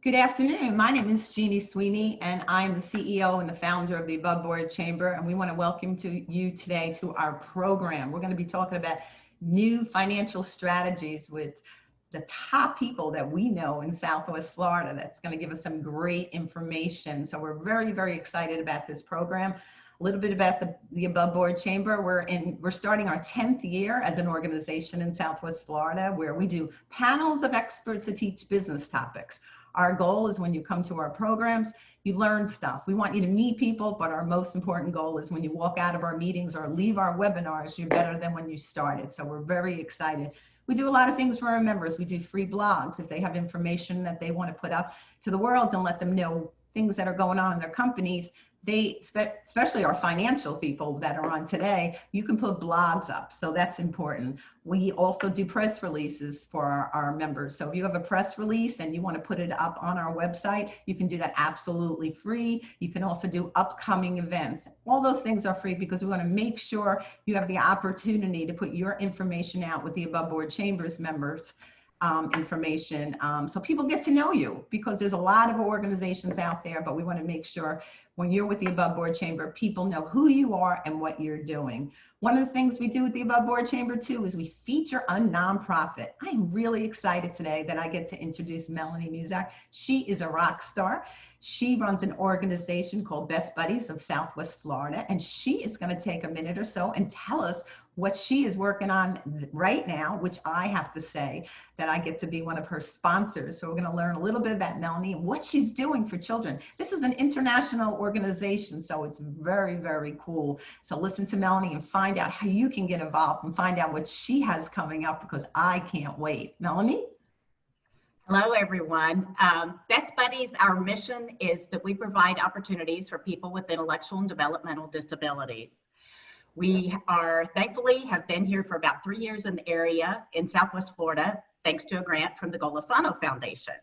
Good afternoon. My name is Jeannie Sweeney, and I'm the CEO and the founder of the Aboveboard Chamber, and we want to welcome you today to our program. We're going to be talking about new financial strategies with the top people that we know in Southwest Florida. That's going to give us some great information. So we're very, very excited about this program. A little bit about the Aboveboard Chamber. We're starting our 10th year as an organization in Southwest Florida, where we do panels of experts that teach business topics. Our goal is when you come to our programs, you learn stuff. We want you to meet people, but our most important goal is when you walk out of our meetings or leave our webinars, you're better than when you started. So we're very excited. We do a lot of things for our members. We do free blogs. If they have information that they want to put up to the world and let them know things that are going on in their companies, especially our financial people that are on today, you can put blogs up. So that's important. We also do press releases for our members. So if you have a press release and you want to put it up on our website, you can do that absolutely free. You can also do upcoming events. All those things are free because we want to make sure you have the opportunity to put your information out with the Aboveboard Chambers members. Information so people get to know you, because there's a lot of organizations out there, but we want to make sure when you're with the Aboveboard Chamber, people know who you are and what you're doing. One of the things we do with the Aboveboard Chamber too is we feature a nonprofit. I'm really excited today that I get to introduce Melanie Muzar. She is a rock star. She runs an organization called Best Buddies of Southwest Florida, and she is going to take a minute or so and tell us what she is working on right now, which I have to say that I get to be one of her sponsors. So we're going to learn a little bit about Melanie and what she's doing for children. This is an international organization, so it's very, very cool. So listen to Melanie and find out how you can get involved and find out what she has coming up, because I can't wait. Melanie? Hello, everyone. Best Buddies, our mission is that we provide opportunities for people with intellectual and developmental disabilities. We thankfully have been here for about 3 years in the area in Southwest Florida, thanks to a grant from the Golisano Foundation.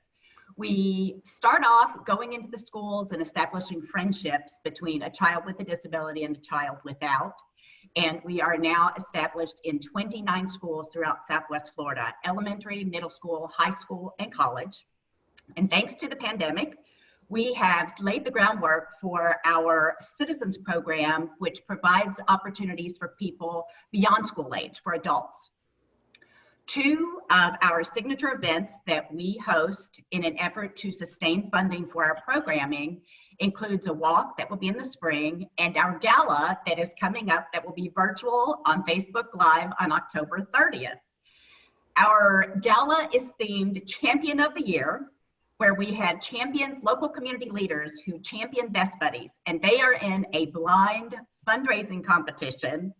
We start off going into the schools and establishing friendships between a child with a disability and a child without. And we are now established in 29 schools throughout Southwest Florida, elementary, middle school, high school, and college. And thanks to the pandemic, we have laid the groundwork for our Citizens program, which provides opportunities for people beyond school age, for adults. 2 of our signature events that we host in an effort to sustain funding for our programming includes a walk that will be in the spring and our gala that is coming up that will be virtual on Facebook Live on October 30th. Our gala is themed Champion of the Year, where we had champions, local community leaders who champion Best Buddies, and they are in a blind fundraising competition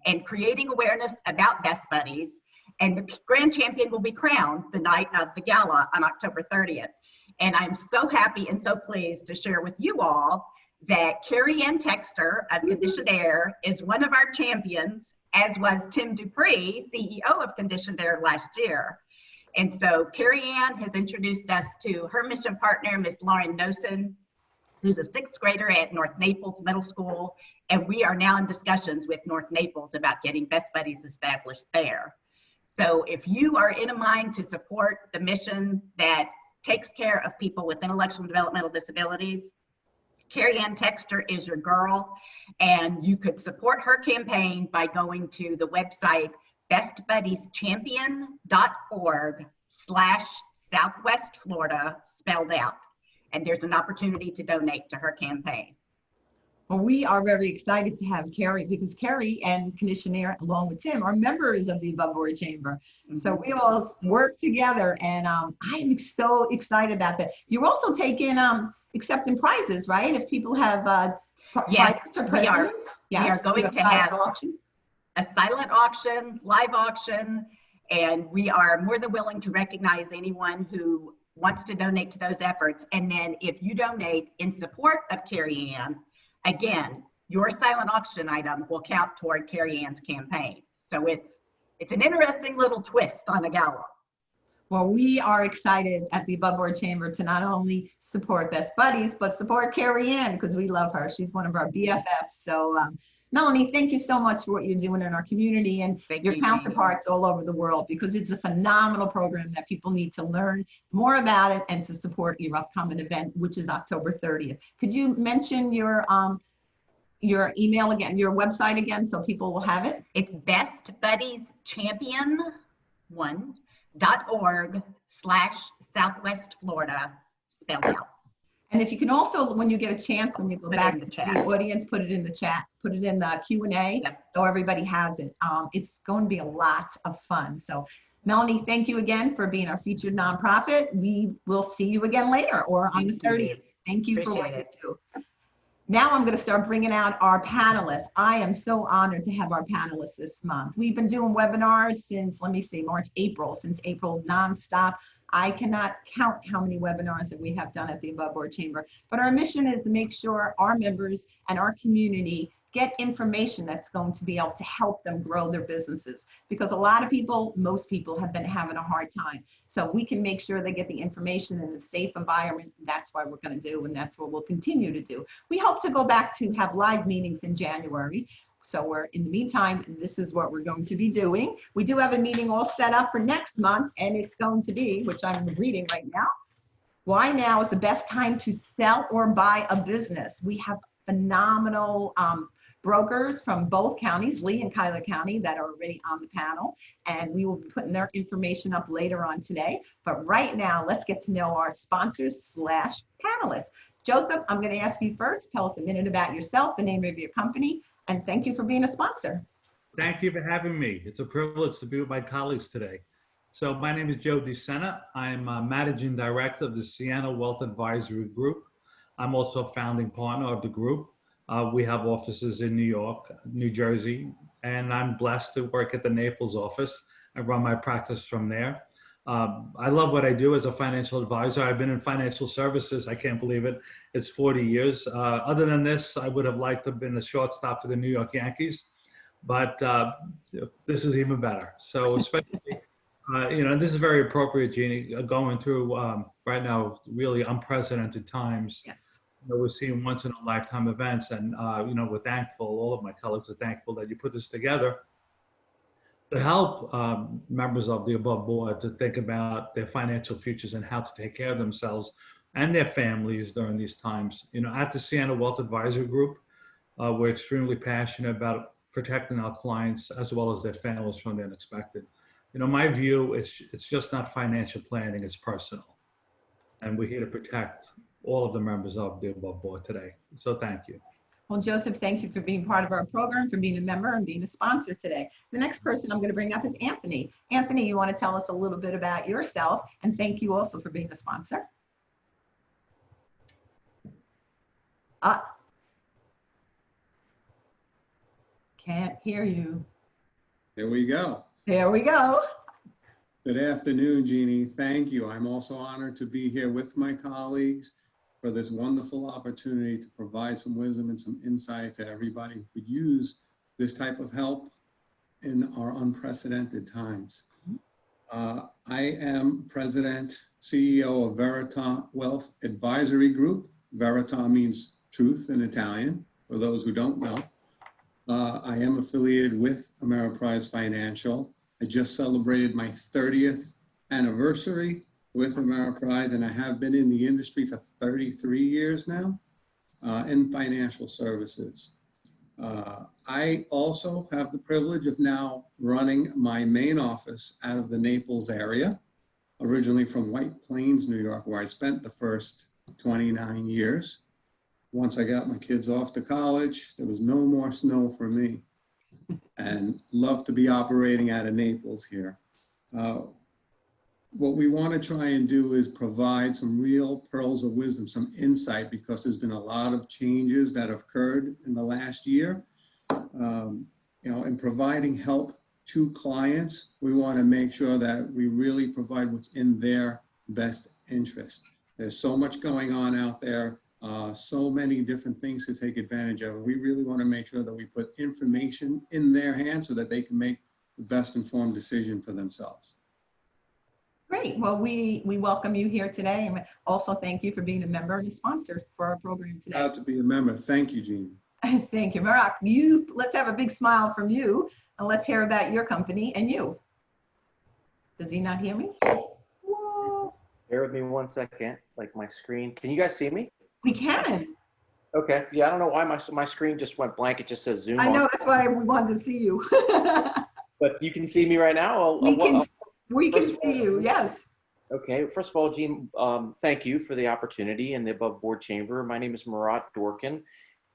and creating awareness about Best Buddies. And the grand champion will be crowned the night of the gala on October 30th. And I'm so happy and so pleased to share with you all that Carrie Ann Texter of Conditioned Air is one of our champions, as was Tim Dupree, CEO of Conditioned Air last year. And so Carrie Ann has introduced us to her mission partner, Miss Lauren Nosen, who's a 6th grader at North Naples Middle School. And we are now in discussions with North Naples about getting Best Buddies established there. So if you are in a mind to support the mission that takes care of people with intellectual and developmental disabilities, Carrie Ann Texter is your girl, and you could support her campaign by going to the website bestbuddieschampion.org/Southwest Florida spelled out. And there's an opportunity to donate to her campaign. Well, we are very excited to have Carrie, because Carrie and Conditioned Air, along with Tim, are members of the Aboveboard Chamber. Mm-hmm. So we all work together, and I'm so excited about that. You're also taking accepting prizes, right? If people have yes, prizes or we are. Yes, we are going to have auction. A silent auction, live auction, and we are more than willing to recognize anyone who wants to donate to those efforts. And then if you donate in support of Carrie Ann, again, your silent auction item will count toward Carrie Ann's campaign. So it's an interesting little twist on a gala. Well, we are excited at the Aboveboard Chamber to not only support Best Buddies, but support Carrie Ann, because we love her. She's one of our BFFs. So Melanie, thank you so much for what you're doing in our community and Thank your you, counterparts all over the world, because it's a phenomenal program that people need to learn more about it and to support your upcoming event, which is October 30th. Could you mention your email again, your website again, so people will have it? It's bestbuddieschampion1.org/Southwest Florida, spelled out. And if you can also, when you get a chance, when you go Put it back in the to chat. the audience, put it in the chat, put it in the Q&A, Yep. so everybody has it. It's going to be a lot of fun. So Melanie, thank you again for being our featured nonprofit. We will see you again later or on the 30th. Thank you for what you do. Now I'm going to start bringing out our panelists. I am so honored to have our panelists this month. We've been doing webinars since, let me see, since April nonstop. I cannot count how many webinars that we have done at the Aboveboard Chamber, but our mission is to make sure our members and our community get information that's going to be able to help them grow their businesses, because a lot of people, most people have been having a hard time. So we can make sure they get the information in a safe environment. That's what we're going to do, and that's what we'll continue to do. We hope to go back to have live meetings in January. So we're, in the meantime, this is what we're going to be doing. We do have a meeting all set up for next month, and it's going to be, which I'm reading right now, why now is the best time to sell or buy a business. We have phenomenal brokers from both counties, Lee and Schuyler County, that are already on the panel, and we will be putting their information up later on today. But right now, let's get to know our sponsors / panelists. Joseph, I'm going to ask you first. Tell us a minute about yourself, the name of your company, and thank you for being a sponsor. Thank you for having me. It's a privilege to be with my colleagues today. So my name is Joe DeSena. I'm Managing Director of the Sienna Wealth Advisory Group. I'm also a founding partner of the group. We have offices in New York, New Jersey, and I'm blessed to work at the Naples office. I run my practice from there. I love what I do as a financial advisor. I've been in financial services, I can't believe it. It's 40 years. Other than this, I would have liked to have been the shortstop for the New York Yankees, but this is even better. So especially, this is very appropriate, Jeannie, going through right now really unprecedented times. Yes. We're seeing once in a lifetime events, and we're thankful, all of my colleagues are thankful that you put this together to help members of the above board to think about their financial futures and how to take care of themselves and their families during these times. At the Sienna Wealth Advisory Group, we're extremely passionate about protecting our clients as well as their families from the unexpected. My view is it's just not financial planning, it's personal. And we're here to protect all of the members of the above board today. So thank you. Well, Joseph, thank you for being part of our program, for being a member and being a sponsor today. The next person I'm going to bring up is Anthony. Anthony, you want to tell us a little bit about yourself, and thank you also for being a sponsor. Can't hear you. There we go. There we go. Good afternoon, Jeannie. Thank you. I'm also honored to be here with my colleagues for this wonderful opportunity to provide some wisdom and some insight to everybody who could use this type of help in our unprecedented times. I am President, CEO of Verita Wealth Advisory Group. Verita means truth in Italian, for those who don't know. I am affiliated with Ameriprise Financial. I just celebrated my 30th anniversary with Ameriprise, and I have been in the industry for 33 years now in financial services. I also have the privilege of now running my main office out of the Naples area, originally from White Plains, New York, where I spent the first 29 years. Once I got my kids off to college, there was no more snow for me, and love to be operating out of Naples here. What we want to try and do is provide some real pearls of wisdom, some insight, because there's been a lot of changes that have occurred in the last year. In providing help to clients, we want to make sure that we really provide what's in their best interest. There's so much going on out there, so many different things to take advantage of. We really want to make sure that we put information in their hands so that they can make the best informed decision for themselves. Great. Well, we welcome you here today, and also thank you for being a member and a sponsor for our program today. Proud to be a member. Thank you, Jean. Thank you, Marak. Let's have a big smile from you, and let's hear about your company and you. Does he not hear me? Whoa. Bear with me 1 second, like my screen. Can you guys see me? We can. Okay. Yeah, I don't know why my screen just went blank. It just says Zoom I on. know, that's why we wanted to see you. But you can see me right now? We can see you, yes. Okay. First of all, Gene, thank you for the opportunity in the Aboveboard Chamber. My name is Murat Dorkin,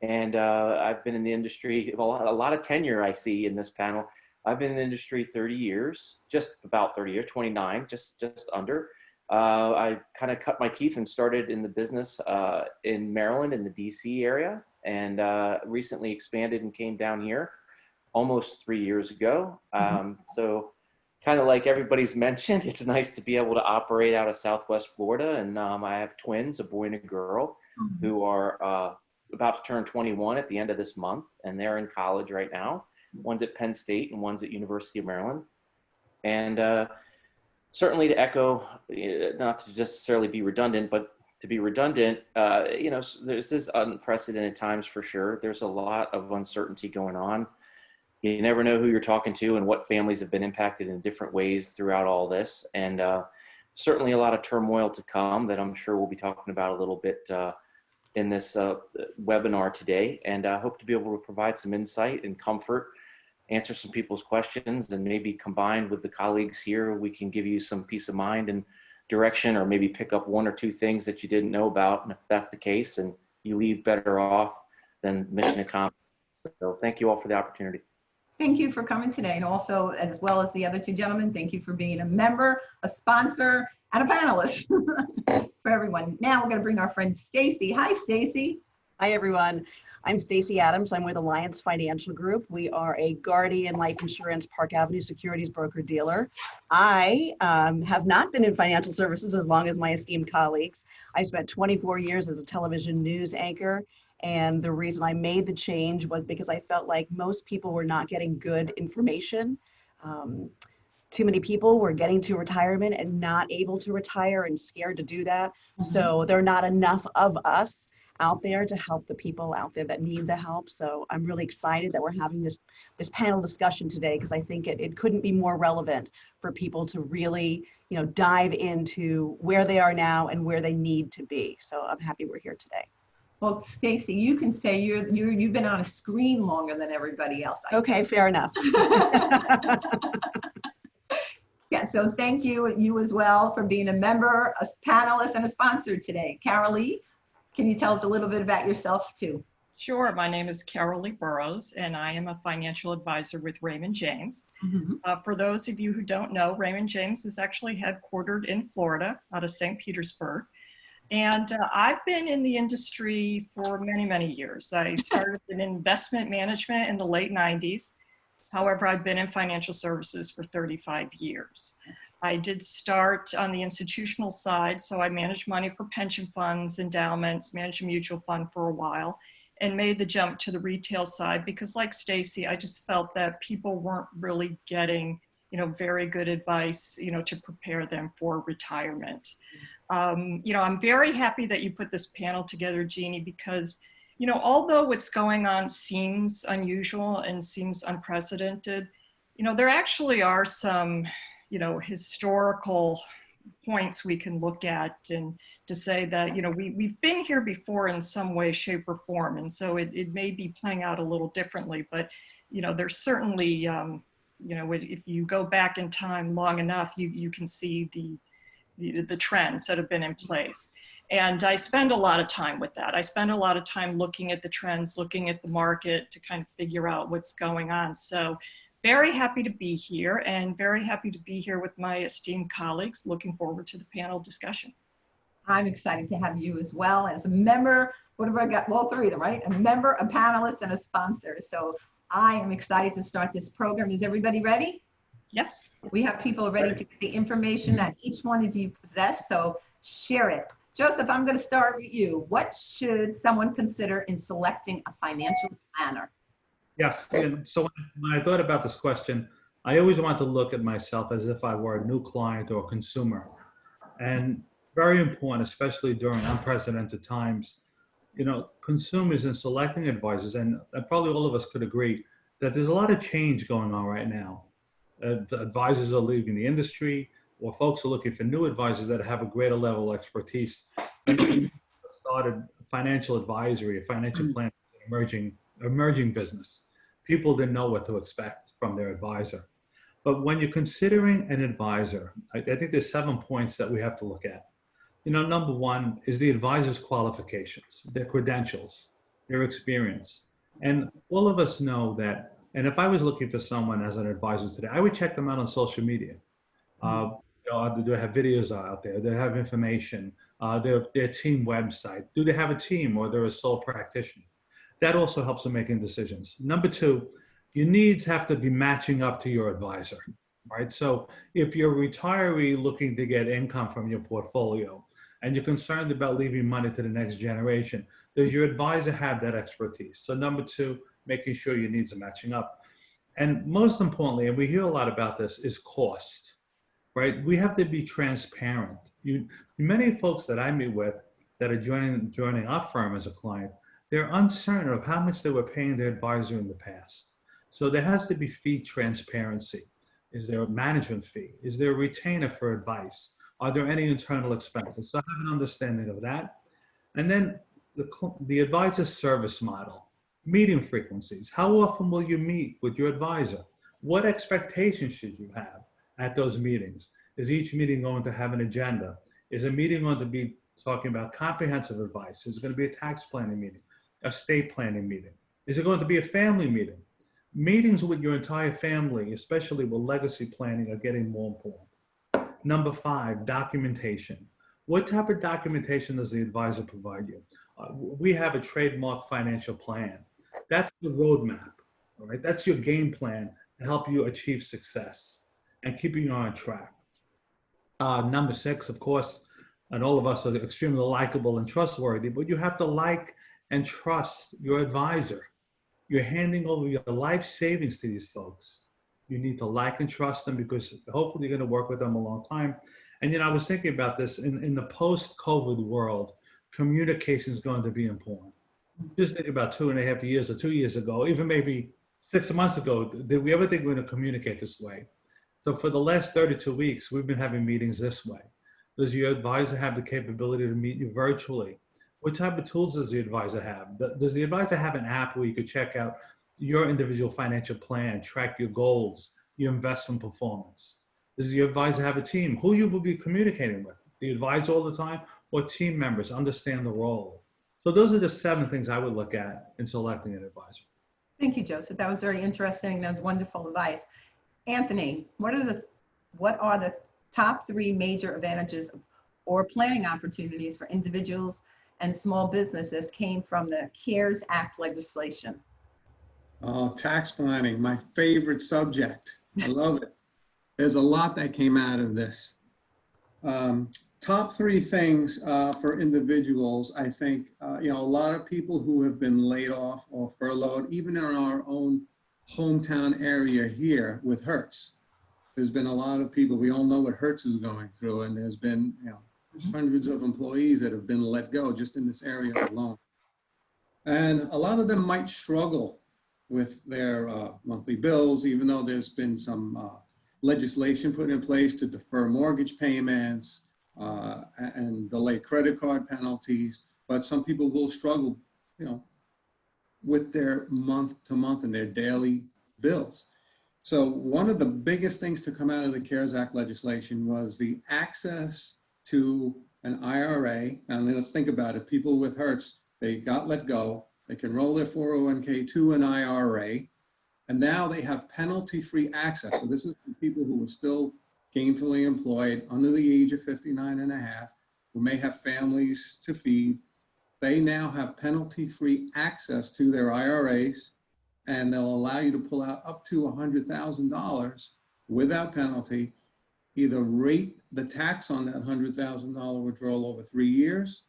and I've been in the industry, a lot of tenure I see in this panel. I've been in the industry 30 years, just about 30 years, 29, just under. I kind of cut my teeth and started in the business in Maryland in the DC area, and recently expanded and came down here almost 3 years ago. So kind of like everybody's mentioned, it's nice to be able to operate out of Southwest Florida. And I have twins, a boy and a girl, who are about to turn 21 at the end of this month, and they're in college right now. One's at Penn State and one's at University of Maryland. And certainly to echo, not to necessarily be redundant, but to be redundant, you know, this is unprecedented times for sure. There's a lot of uncertainty going on. You never know who you're talking to and what families have been impacted in different ways throughout all this. And certainly a lot of turmoil to come that I'm sure we'll be talking about a little bit in this webinar today. And I hope to be able to provide some insight and comfort, answer some people's questions, and maybe combined with the colleagues here, we can give you some peace of mind and direction, or maybe pick up one or two things that you didn't know about. And if that's the case, and you leave better off, then mission accomplished. So thank you all for the opportunity. Thank you for coming today, and also, as well as the other two gentlemen, thank you for being a member, a sponsor, and a panelist for everyone. Now we're going to bring our friend Stacey. Hi, Stacey. Hi, everyone. I'm Stacey Adams. I'm with Alliance Financial Group. We are a Guardian Life Insurance Park Avenue Securities broker dealer. I have not been in financial services as long as my esteemed colleagues. I spent 24 years as a television news anchor. And the reason I made the change was because I felt like most people were not getting good information. Too many people were getting to retirement and not able to retire and scared to do that. So there are not enough of us out there to help the people out there that need the help. So I'm really excited that we're having this panel discussion today, because I think it couldn't be more relevant for people to really, you know, dive into where they are now and where they need to be. So I'm happy we're here today. Well, Stacey, you can say you've been on a screen longer than everybody else. Okay, fair enough. Yeah, so thank you as well for being a member, a panelist, and a sponsor today. Carolee, can you tell us a little bit about yourself too? Sure. My name is Carolee Burrows, and I am a financial advisor with Raymond James. For those of you who don't know, Raymond James is actually headquartered in Florida out of St. Petersburg. And I've been in the industry for many, many years. I started in investment management in the late 90s. However, I've been in financial services for 35 years. I did start on the institutional side, so I managed money for pension funds, endowments, managed a mutual fund for a while, and made the jump to the retail side because, like Stacey, I just felt that people weren't really getting, you know, very good advice, you know, to prepare them for retirement. You know, I'm very happy that you put this panel together, Jeannie, because, you know, although what's going on seems unusual and seems unprecedented, you know, there actually are some, you know, historical points we can look at and to say that, you know, we've been here before in some way, shape, or form. And so it may be playing out a little differently, but, you know, there's certainly, you know, if you go back in time long enough, you can see the trends that have been in place. And I spend a lot of time with that. I spend a lot of time looking at the trends, looking at the market to kind of figure out what's going on. So very happy to be here, and very happy to be here with my esteemed colleagues. Looking forward to the panel discussion. I'm excited to have you as well as a member. What have I got? Well, three of them, right? A member, a panelist, and a sponsor. So I am excited to start this program. Is everybody ready? Yes. We have people ready to get the information that each one of you possess, so share it. Joseph, I'm going to start with you. What should someone consider in selecting a financial planner? Yes, and so when I thought about this question, I always want to look at myself as if I were a new client or consumer. And very important, especially during unprecedented times, consumers in selecting advisors, and probably all of us could agree that there's a lot of change going on right now. Advisors are leaving the industry, or folks are looking for new advisors that have a greater level of expertise. And started financial advisory, financial planning, emerging business. People didn't know what to expect from their advisor. But when you're considering an advisor, I think there's 7 points that we have to look at. Number one is the advisor's qualifications, their credentials, their experience. And all of us know that, and if I was looking for someone as an advisor today, I would check them out on social media. Do they have videos out there? Do they have information? Their team website. Do they have a team, or they're a sole practitioner? That also helps in making decisions. Number two, your needs have to be matching up to your advisor, right? So if you're a retiree looking to get income from your portfolio and you're concerned about leaving money to the next generation, does your advisor have that expertise? So number two, making sure your needs are matching up. And most importantly, and we hear a lot about this, is cost, right? We have to be transparent. Many folks that I meet with that are joining our firm as a client, they're uncertain of how much they were paying their advisor in the past. So there has to be fee transparency. Is there a management fee? Is there a retainer for advice? Are there any internal expenses? So have an understanding of that. And then the advisor service model, meeting frequencies. How often will you meet with your advisor? What expectations should you have at those meetings? Is each meeting going to have an agenda? Is a meeting going to be talking about comprehensive advice? Is it going to be a tax planning meeting, a estate planning meeting? Is it going to be a family meeting? Meetings with your entire family, especially with legacy planning, are getting more important. Number 5, documentation. What type of documentation does the advisor provide you? We have a trademark financial plan. That's the roadmap, all right? That's your game plan to help you achieve success and keeping you on track. Number 6, of course, and all of us are extremely likable and trustworthy, but you have to like and trust your advisor. You're handing over your life savings to these folks. You need to like and trust them, because hopefully you're going to work with them a long time. And I was thinking about this in the post-COVID world, communication is going to be important. Just think about 2.5 years or 2 years ago, even maybe 6 months ago, did we ever think we were going to communicate this way? So for the last 32 weeks, we've been having meetings this way. Does your advisor have the capability to meet you virtually? What type of tools does the advisor have? Does the advisor have an app where you could check out your individual financial plan, track your goals, your investment performance? Does the advisor have a team? Who you will be communicating with? The advisor all the time, or team members? Understand the role. So those are the 7 things I would look at in selecting an advisor. Thank you, Joseph. That was very interesting. That was wonderful advice. Anthony, what are the top 3 major advantages or planning opportunities for individuals and small businesses came from the CARES Act legislation? Tax planning, my favorite subject. I love it. There's a lot that came out of this. Top 3 things for individuals, I think, a lot of people who have been laid off or furloughed, even in our own hometown area here with Hertz. There's been a lot of people, we all know what Hertz is going through, and there's been hundreds of employees that have been let go just in this area alone. And a lot of them might struggle with their monthly bills, even though there's been some legislation put in place to defer mortgage payments and delay credit card penalties. But some people will struggle, with their month to month and their daily bills. So one of the biggest things to come out of the CARES Act legislation was the access to an IRA. And let's think about it. People with Hertz, they got let go. They can roll their 401k to an IRA. And now they have penalty-free access. So this is for people who are still gainfully employed under the age of 59 and a half, who may have families to feed. They now have penalty-free access to their IRAs, and they'll allow you to pull out up to $100,000 without penalty, either rate the tax on that $100,000 withdrawal over 3 years,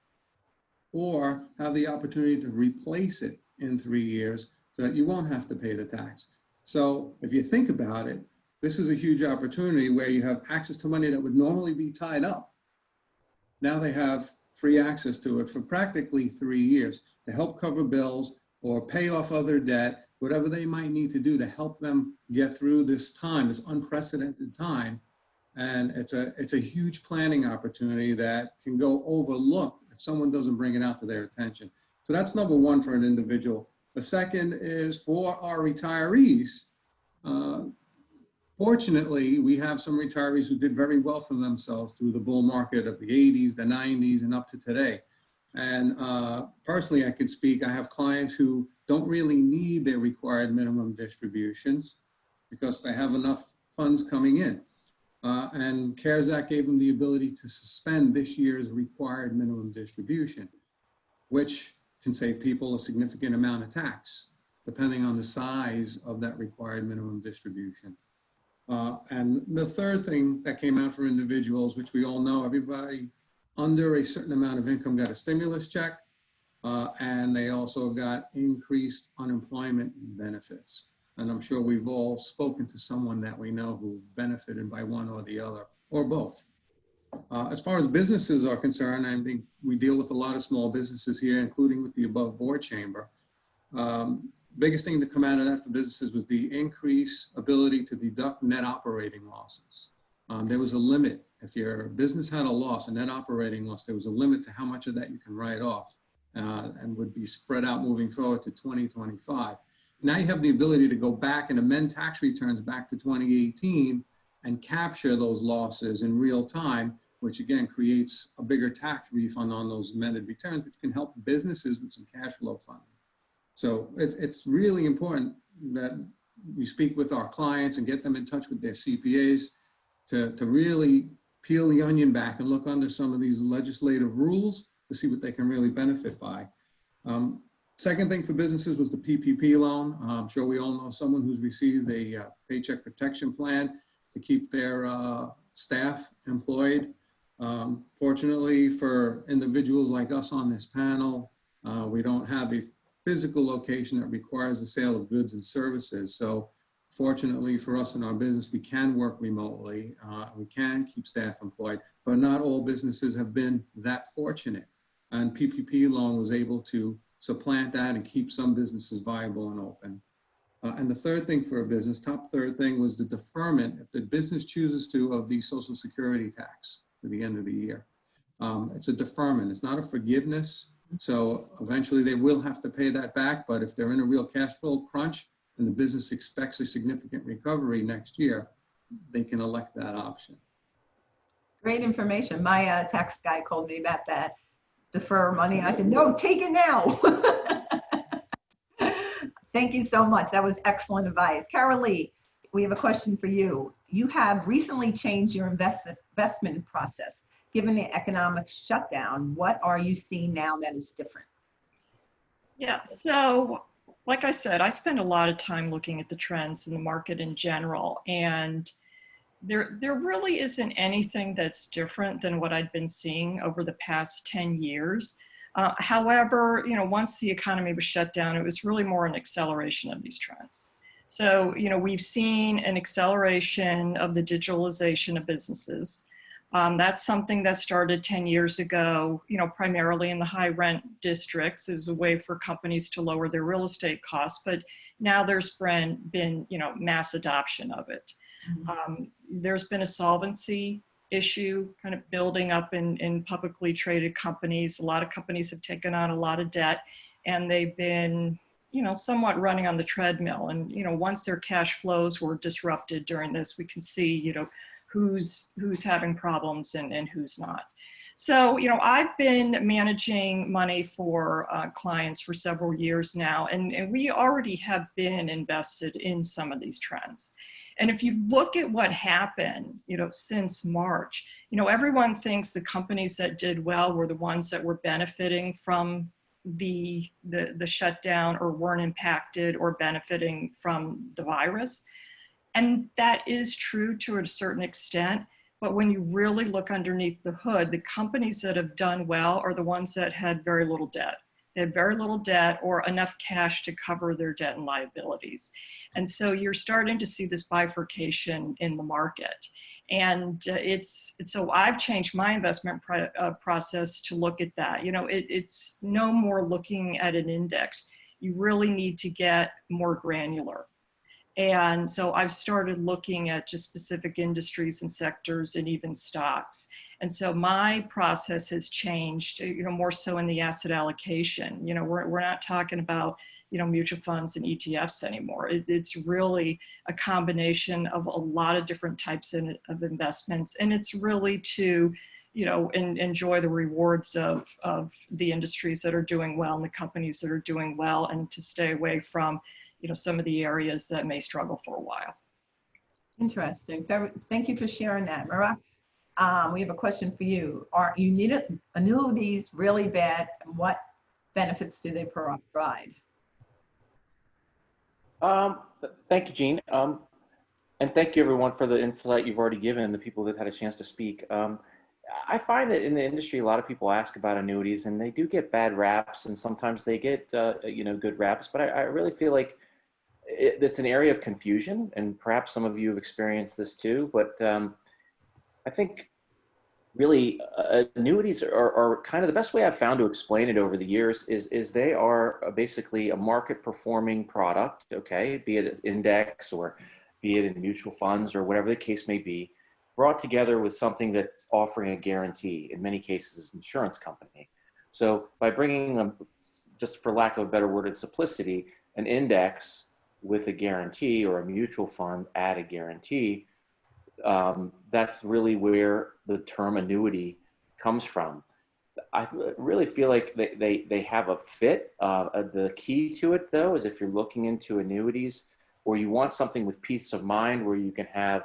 or have the opportunity to replace it in 3 years so that you won't have to pay the tax. So if you think about it, this is a huge opportunity where you have access to money that would normally be tied up. Now they have free access to it for practically 3 years to help cover bills or pay off other debt, whatever they might need to do to help them get through this time, this unprecedented time. And it's a huge planning opportunity that can go overlooked if someone doesn't bring it out to their attention. So that's number one for an individual. The second is for our retirees. Fortunately, we have some retirees who did very well for themselves through the bull market of the 80s, the 90s, and up to today. And personally, I can speak, I have clients who don't really need their required minimum distributions because they have enough funds coming in. And CARES Act gave them the ability to suspend this year's required minimum distribution, which can save people a significant amount of tax, depending on the size of that required minimum distribution. And the third thing that came out for individuals, which we all know, everybody under a certain amount of income got a stimulus check, and they also got increased unemployment benefits. And I'm sure we've all spoken to someone that we know who benefited by one or the other, or both. As far as businesses are concerned, I think we deal with a lot of small businesses here, including with the Aboveboard Chamber. Biggest thing to come out of that for businesses was the increased ability to deduct net operating losses. There was a limit. If your business had a loss, a net operating loss, there was a limit to how much of that you can write off and would be spread out moving forward to 2025. Now you have the ability to go back and amend tax returns back to 2018 and capture those losses in real time, which again creates a bigger tax refund on those amended returns, which can help businesses with some cash flow funding. So it's really important that we speak with our clients and get them in touch with their CPAs to really peel the onion back and look under some of these legislative rules to see what they can really benefit by. Second thing for businesses was the PPP loan. I'm sure we all know someone who's received a paycheck protection plan to keep their staff employed. Fortunately for individuals like us on this panel, we don't have a physical location that requires the sale of goods and services. So fortunately for us in our business, we can work remotely. We can keep staff employed, but not all businesses have been that fortunate. And PPP loan was able to supplant that and keep some businesses viable and open. And the third thing for a business, top third thing, was the deferment, if the business chooses to, of the Social Security tax to the end of the year. It's a deferment, it's not a forgiveness. So eventually they will have to pay that back, but if they're in a real cash flow crunch and the business expects a significant recovery next year, they can elect that option. Great information. My tax guy called me about that. Defer money. I said, no, take it now. Thank you so much. That was excellent advice. Carol Lee, we have a question for you. You have recently changed your investment process. Given the economic shutdown, what are you seeing now that is different? Yeah, so like I said, I spend a lot of time looking at the trends in the market in general, and there really isn't anything that's different than what I'd been seeing over the past 10 years. However, once the economy was shut down, it was really more an acceleration of these trends. So, we've seen an acceleration of the digitalization of businesses. That's something that started 10 years ago, primarily in the high rent districts as a way for companies to lower their real estate costs. But now there's been mass adoption of it. Mm-hmm. There's been a solvency issue kind of building up in publicly traded companies. A lot of companies have taken on a lot of debt, and they've been, somewhat running on the treadmill. And, once their cash flows were disrupted during this, we can see, who's having problems and who's not. So, I've been managing money for clients for several years now, and we already have been invested in some of these trends. And if you look at what happened, since March, everyone thinks the companies that did well were the ones that were benefiting from the shutdown or weren't impacted or benefiting from the virus. And that is true to a certain extent. But when you really look underneath the hood, the companies that have done well are the ones that had very little debt. They had very little debt or enough cash to cover their debt and liabilities. And so you're starting to see this bifurcation in the market. And so I've changed my investment process to look at that. You know, it's no more looking at an index. You really need to get more granular. And so I've started looking at just specific industries and sectors and even stocks. And so my process has changed, you know, more so in the asset allocation. You know, we're not talking about, you know, mutual funds and ETFs anymore. It's really a combination of a lot of different types of investments. And it's really to, you know, enjoy the rewards of the industries that are doing well and the companies that are doing well, and to stay away from, you know, some of the areas that may struggle for a while. Interesting. Thank you for sharing that, Mara. We have a question for you. Are annuities really bad, and what benefits do they provide? Thank you, Jean. And thank you, everyone, for the insight you've already given and the people that had a chance to speak. I find that in the industry, a lot of people ask about annuities, and they do get bad raps, and sometimes they get you know, good raps. But I really feel like it's an area of confusion, and perhaps some of you have experienced this too. But I think really annuities are kind of the best way I've found to explain it over the years is they are basically a market performing product, okay, be it an index or be it in mutual funds or whatever the case may be, brought together with something that's offering a guarantee, in many cases an insurance company. So by bringing them, just for lack of a better word in simplicity, an index with a guarantee, or a mutual fund at a guarantee, that's really where the term annuity comes from. I really feel like they have a fit. The key to it, though, is if you're looking into annuities, or you want something with peace of mind, where you can have,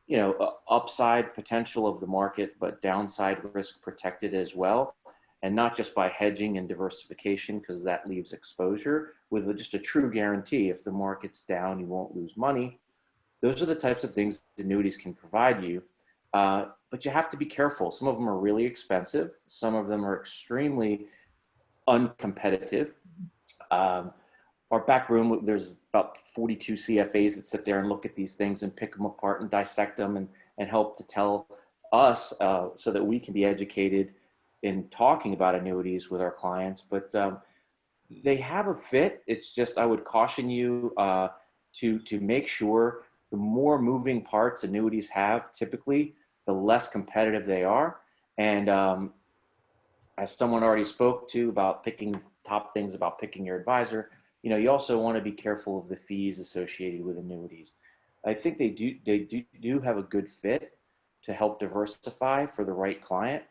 you know, upside potential of the market, but downside risk protected as well, and not just by hedging and diversification, because that leaves exposure, with just a true guarantee. If the market's down, you won't lose money. Those are the types of things annuities can provide you. But you have to be careful. Some of them are really expensive. Some of them are extremely uncompetitive. Our back room, there's about 42 CFAs that sit there and look at these things and pick them apart and dissect them and help to tell us so that we can be educated in talking about annuities with our clients. But they have a fit. It's just, I would caution you to make sure the more moving parts annuities have, typically, the less competitive they are. And as someone already spoke to about picking top things about picking your advisor, you know, you also want to be careful of the fees associated with annuities. I think they do have a good fit to help diversify for the right client.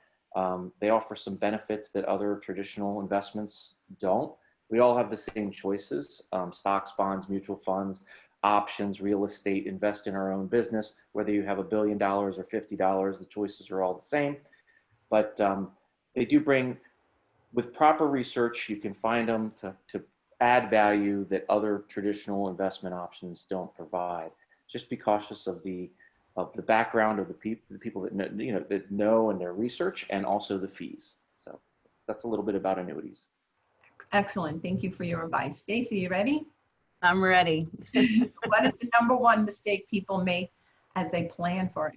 They offer some benefits that other traditional investments don't. We all have the same choices: stocks, bonds, mutual funds, options, real estate, invest in our own business. Whether you have $1 billion or $50, the choices are all the same. But they do bring, with proper research, you can find them to add value that other traditional investment options don't provide. Just be cautious of the background of the people that know, you know, that know, and their research, and also the fees. So that's a little bit about annuities. Excellent. Thank you for your advice. Stacey, you ready? I'm ready. What is the #1 mistake people make as they plan for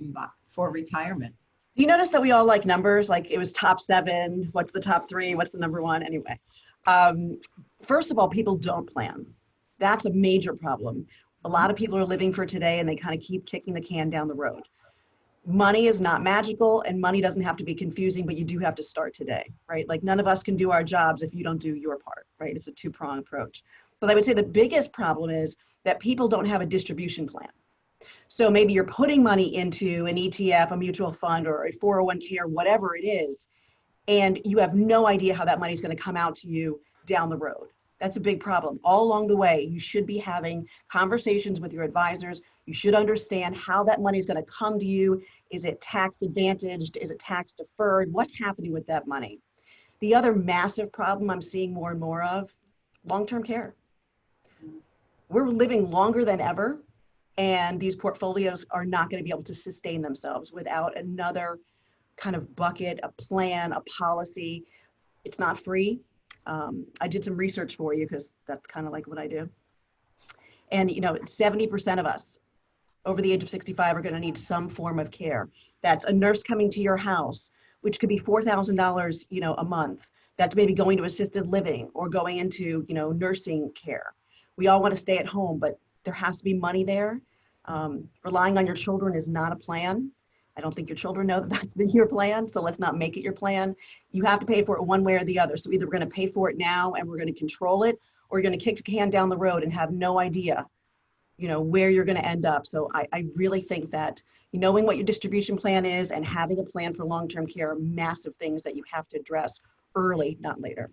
retirement? Do you notice that we all like numbers? Like, it was top 7. What's the top 3? What's the #1? Anyway, first of all, people don't plan. That's a major problem. A lot of people are living for today, and they kind of keep kicking the can down the road. Money is not magical, and money doesn't have to be confusing, but you do have to start today, right? Like, none of us can do our jobs if you don't do your part, right? It's a two-pronged approach. But I would say the biggest problem is that people don't have a distribution plan. So maybe you're putting money into an ETF, a mutual fund, or a 401k, or whatever it is, and you have no idea how that money is going to come out to you down the road. That's a big problem. All along the way, you should be having conversations with your advisors. You should understand how that money is going to come to you. Is it tax advantaged? Is it tax deferred? What's happening with that money? The other massive problem I'm seeing more and more of, long-term care. We're living longer than ever, and these portfolios are not going to be able to sustain themselves without another kind of bucket, a plan, a policy. It's not free. I did some research for you, because that's kind of like what I do. And, you know, 70% of us over the age of 65 are going to need some form of care. That's a nurse coming to your house, which could be $4,000, a month. That's maybe going to assisted living or going into, nursing care. We all want to stay at home, but there has to be money there. Relying on your children is not a plan. I don't think your children know that that's your plan, so let's not make it your plan. You have to pay for it one way or the other. So either we're going to pay for it now and we're going to control it, or you're going to kick the can down the road and have no idea, where you're going to end up. So I really think that knowing what your distribution plan is and having a plan for long-term care are massive things that you have to address early, not later.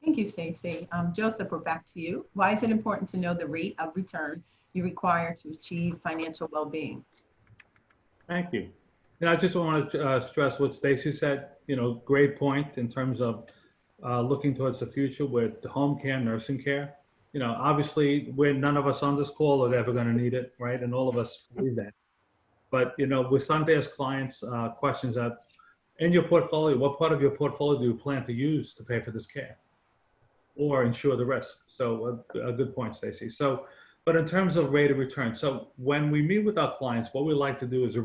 Thank you, Stacey. Joseph, we're back to you. Why is it important to know the rate of return you require to achieve financial well-being? Thank you. I just want to stress what Stacey said, great point in terms of looking towards the future with home care, nursing care. Obviously, none of us on this call are ever going to need it, right? And all of us believe that. But, we're starting to ask clients questions that, in your portfolio, what part of your portfolio do you plan to use to pay for this care or insure the risk? So a good point, Stacey. So, but in terms of rate of return, so when we meet with our clients, what we like to do is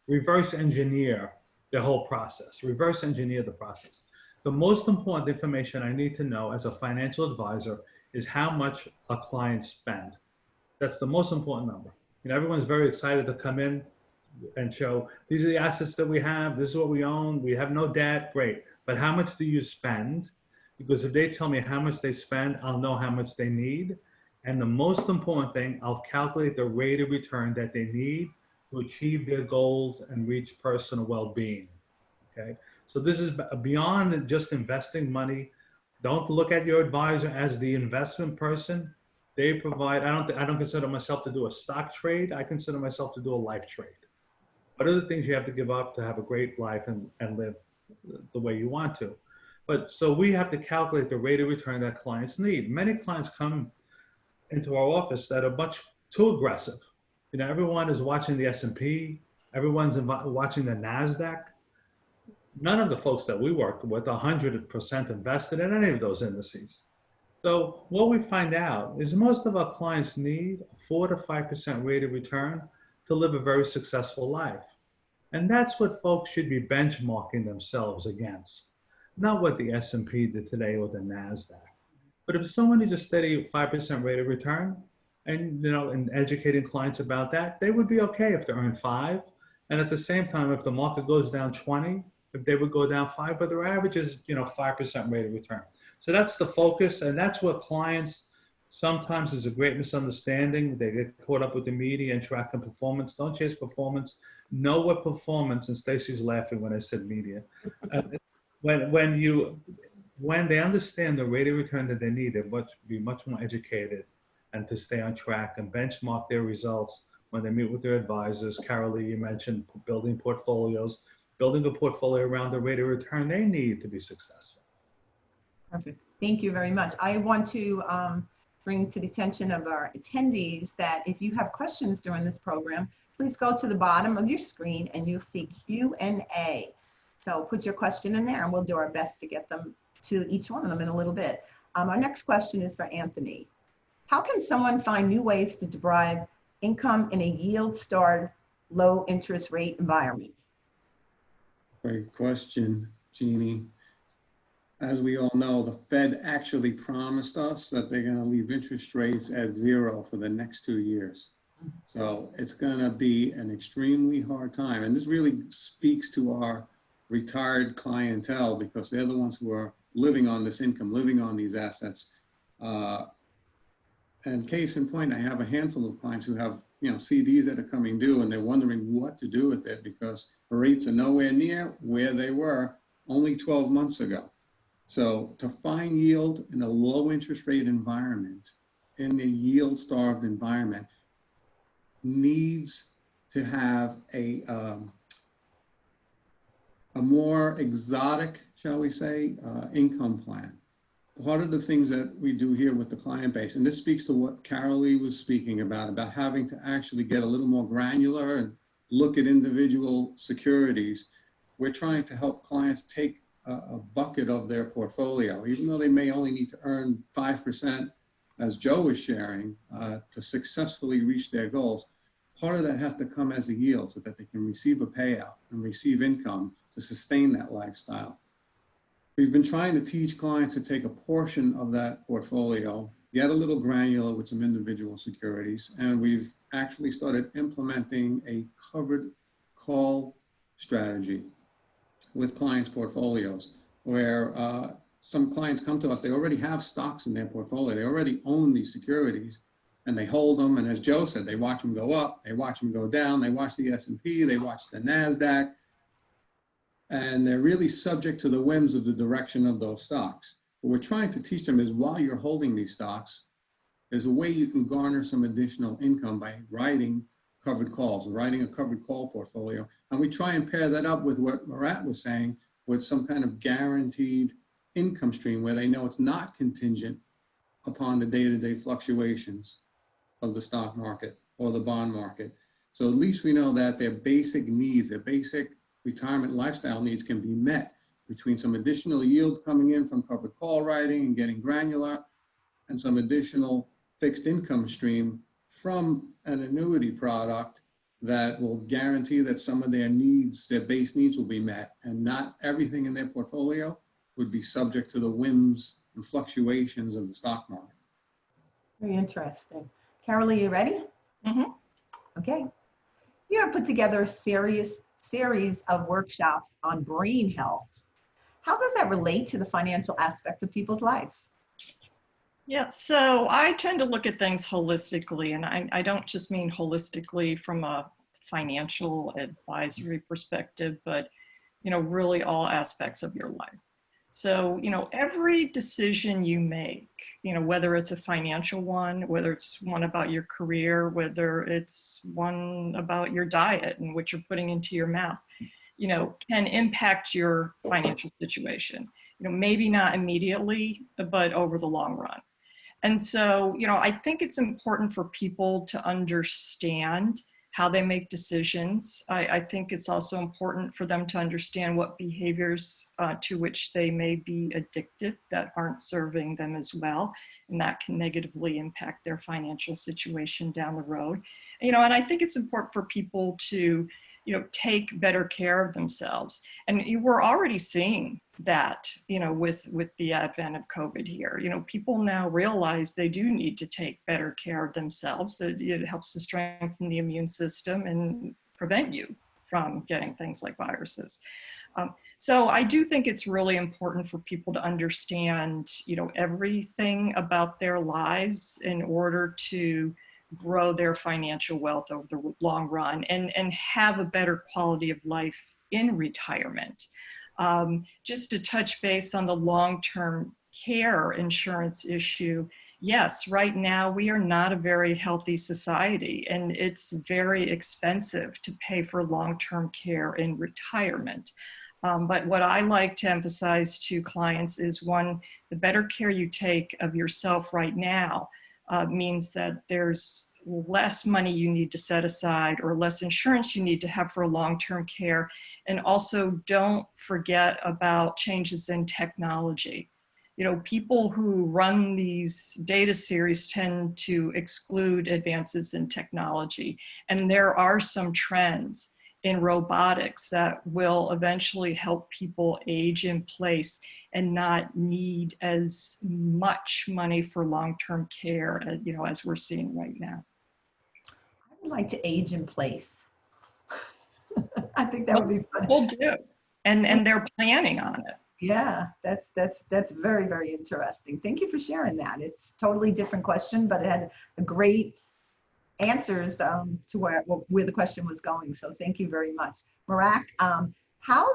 reverse engineer the whole process, reverse engineer the process. The most important information I need to know as a financial advisor is how much a client spend. That's the most important number. Everyone's very excited to come in and show, these are the assets that we have, this is what we own, we have no debt, great. But how much do you spend? Because if they tell me how much they spend, I'll know how much they need. And the most important thing, I'll calculate the rate of return that they need to achieve their goals and reach personal well-being, okay? So this is beyond just investing money. Don't look at your advisor as the investment person. They provide, I don't consider myself to do a stock trade. I consider myself to do a life trade. What are the things you have to give up to have a great life and live the way you want to? But so we have to calculate the rate of return that clients need. Many clients come into our office that are much too aggressive. Everyone is watching the S&P, everyone's watching the NASDAQ. None of the folks that we work with are 100% invested in any of those indices. So what we find out is most of our clients need a 4 to 5% rate of return to live a very successful life. And that's what folks should be benchmarking themselves against, not what the S&P did today or the NASDAQ. But if someone needs a steady 5% rate of return, and educating clients about that, they would be okay if they earn 5. And at the same time, if the market goes down 20, if they would go down 5, but their average is 5% rate of return. So that's the focus, and that's what clients sometimes is a great misunderstanding. They get caught up with the media and tracking performance. Don't chase performance. Know what performance. And Stacey's laughing when I said media. When they understand the rate of return that they need, they'll be much more educated and to stay on track and benchmark their results when they meet with their advisors. Carolee, you mentioned building portfolios, building a portfolio around the rate of return they need to be successful. Perfect. Thank you very much. I want to bring to the attention of our attendees that if you have questions during this program, please go to the bottom of your screen and you'll see Q&A. So put your question in there and we'll do our best to get them to each one of them in a little bit. Our next question is for Anthony. How can someone find new ways to derive income in a yield-starved, low interest rate environment? Great question, Jeannie. As we all know, the Fed actually promised us that they're going to leave interest rates at 0 for the next 2 years. So it's going to be an extremely hard time. And this really speaks to our retired clientele because they're the ones who are living on this income, living on these assets. And case in point, I have a handful of clients who have CDs that are coming due and they're wondering what to do with it because the rates are nowhere near where they were only 12 months ago. So to find yield in a low interest rate environment, in a yield starved environment, needs to have a more exotic, shall we say, income plan. Part of the things that we do here with the client base, and this speaks to what Carolee was speaking about having to actually get a little more granular and look at individual securities. We're trying to help clients take a bucket of their portfolio, even though they may only need to earn 5%, as Joe was sharing, to successfully reach their goals. part of that has to come as a yield so that they can receive a payout and receive income to sustain that lifestyle. We've been trying to teach clients to take a portion of that portfolio, get a little granular with some individual securities, and we've actually started implementing a covered call strategy with clients' portfolios, where some clients come to us, they already have stocks in their portfolio, they already own these securities, and they hold them, and as Joe said, they watch them go up, they watch them go down, they watch the S&P, they watch the NASDAQ, and they're really subject to the whims of the direction of those stocks. What we're trying to teach them is while you're holding these stocks, there's a way you can garner some additional income by writing covered calls, writing a covered call portfolio. And we try and pair that up with what Murat was saying, with some kind of guaranteed income stream where they know it's not contingent upon the day-to-day fluctuations of the stock market or the bond market. So at least we know that their basic needs, their basic retirement lifestyle needs can be met between some additional yield coming in from covered call writing and getting granular, and some additional fixed income stream from an annuity product that will guarantee that some of their needs, their base needs, will be met, and not everything in their portfolio would be subject to the whims and fluctuations of the stock market. Very interesting. Carol, are you ready? Mm-hmm. Okay. You have put together a series of workshops on brain health. How does that relate to the financial aspect of people's lives? Yeah, so I tend to look at things holistically, and I don't just mean holistically from a financial advisory perspective, but, really all aspects of your life. So, every decision you make, whether it's a financial one, whether it's one about your career, whether it's one about your diet and what you're putting into your mouth, can impact your financial situation. Maybe not immediately, but over the long run. And so, I think it's important for people to understand how they make decisions. I think it's also important for them to understand what behaviors to which they may be addicted that aren't serving them as well, and that can negatively impact their financial situation down the road. And I think it's important for people to take better care of themselves. And we're already seeing that, with the advent of COVID here. People now realize they do need to take better care of themselves. It helps to strengthen the immune system and prevent you from getting things like viruses. So I do think it's really important for people to understand, everything about their lives in order to grow their financial wealth over the long run and have a better quality of life in retirement. Just to touch base on the long-term care insurance issue, yes, right now we are not a very healthy society, and it's very expensive to pay for long-term care in retirement. But what I like to emphasize to clients is, one, the better care you take of yourself right now means that there's less money you need to set aside or less insurance you need to have for long-term care. And also don't forget about changes in technology. People who run these data series tend to exclude advances in technology. And there are some trends in robotics that will eventually help people age in place and not need as much money for long-term care, as we're seeing right now. I would like to age in place. I think that would be fun. People do, and they're planning on it. Yeah, that's very, very interesting. Thank you for sharing that. It's totally different question, but it had a great answers to where the question was going. So thank you very much. Murat, how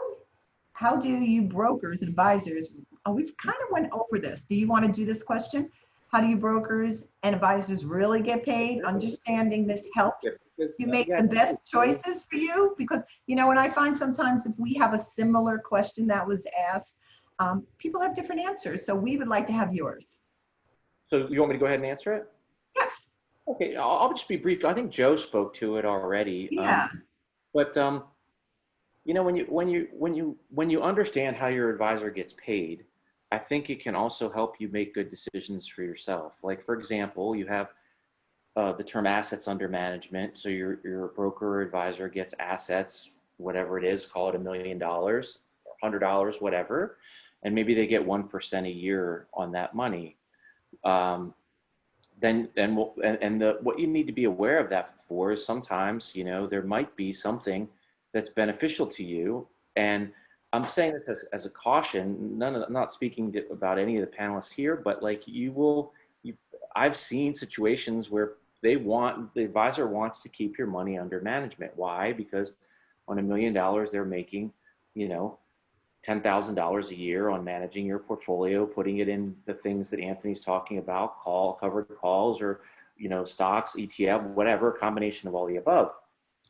do you brokers and advisors, we've kind of went over this. Do you want to do this question? How do you brokers and advisors really get paid? Understanding this helps you make the best choices for you, because and I find sometimes if we have a similar question that was asked, people have different answers. So we would like to have yours. So you want me to go ahead and answer it? Yes. Okay, I'll just be brief. I think Joe spoke to it already. Yeah. But when you understand how your advisor gets paid, I think it can also help you make good decisions for yourself. Like, for example, you have the term assets under management. So your broker or advisor gets assets, whatever it is, call it $1 million, $100, whatever, and maybe they get 1% a year on that money. What you need to be aware of that for is sometimes, you know, there might be something that's beneficial to you. And I'm saying this as a caution. I'm not speaking about any of the panelists here, but like I've seen situations where the advisor wants to keep your money under management. Why? Because on $1 million, they're making, you know, $10,000 a year on managing your portfolio, putting it in the things that Anthony's talking about, covered calls, or, you know, stocks, ETF, whatever, a combination of all the above.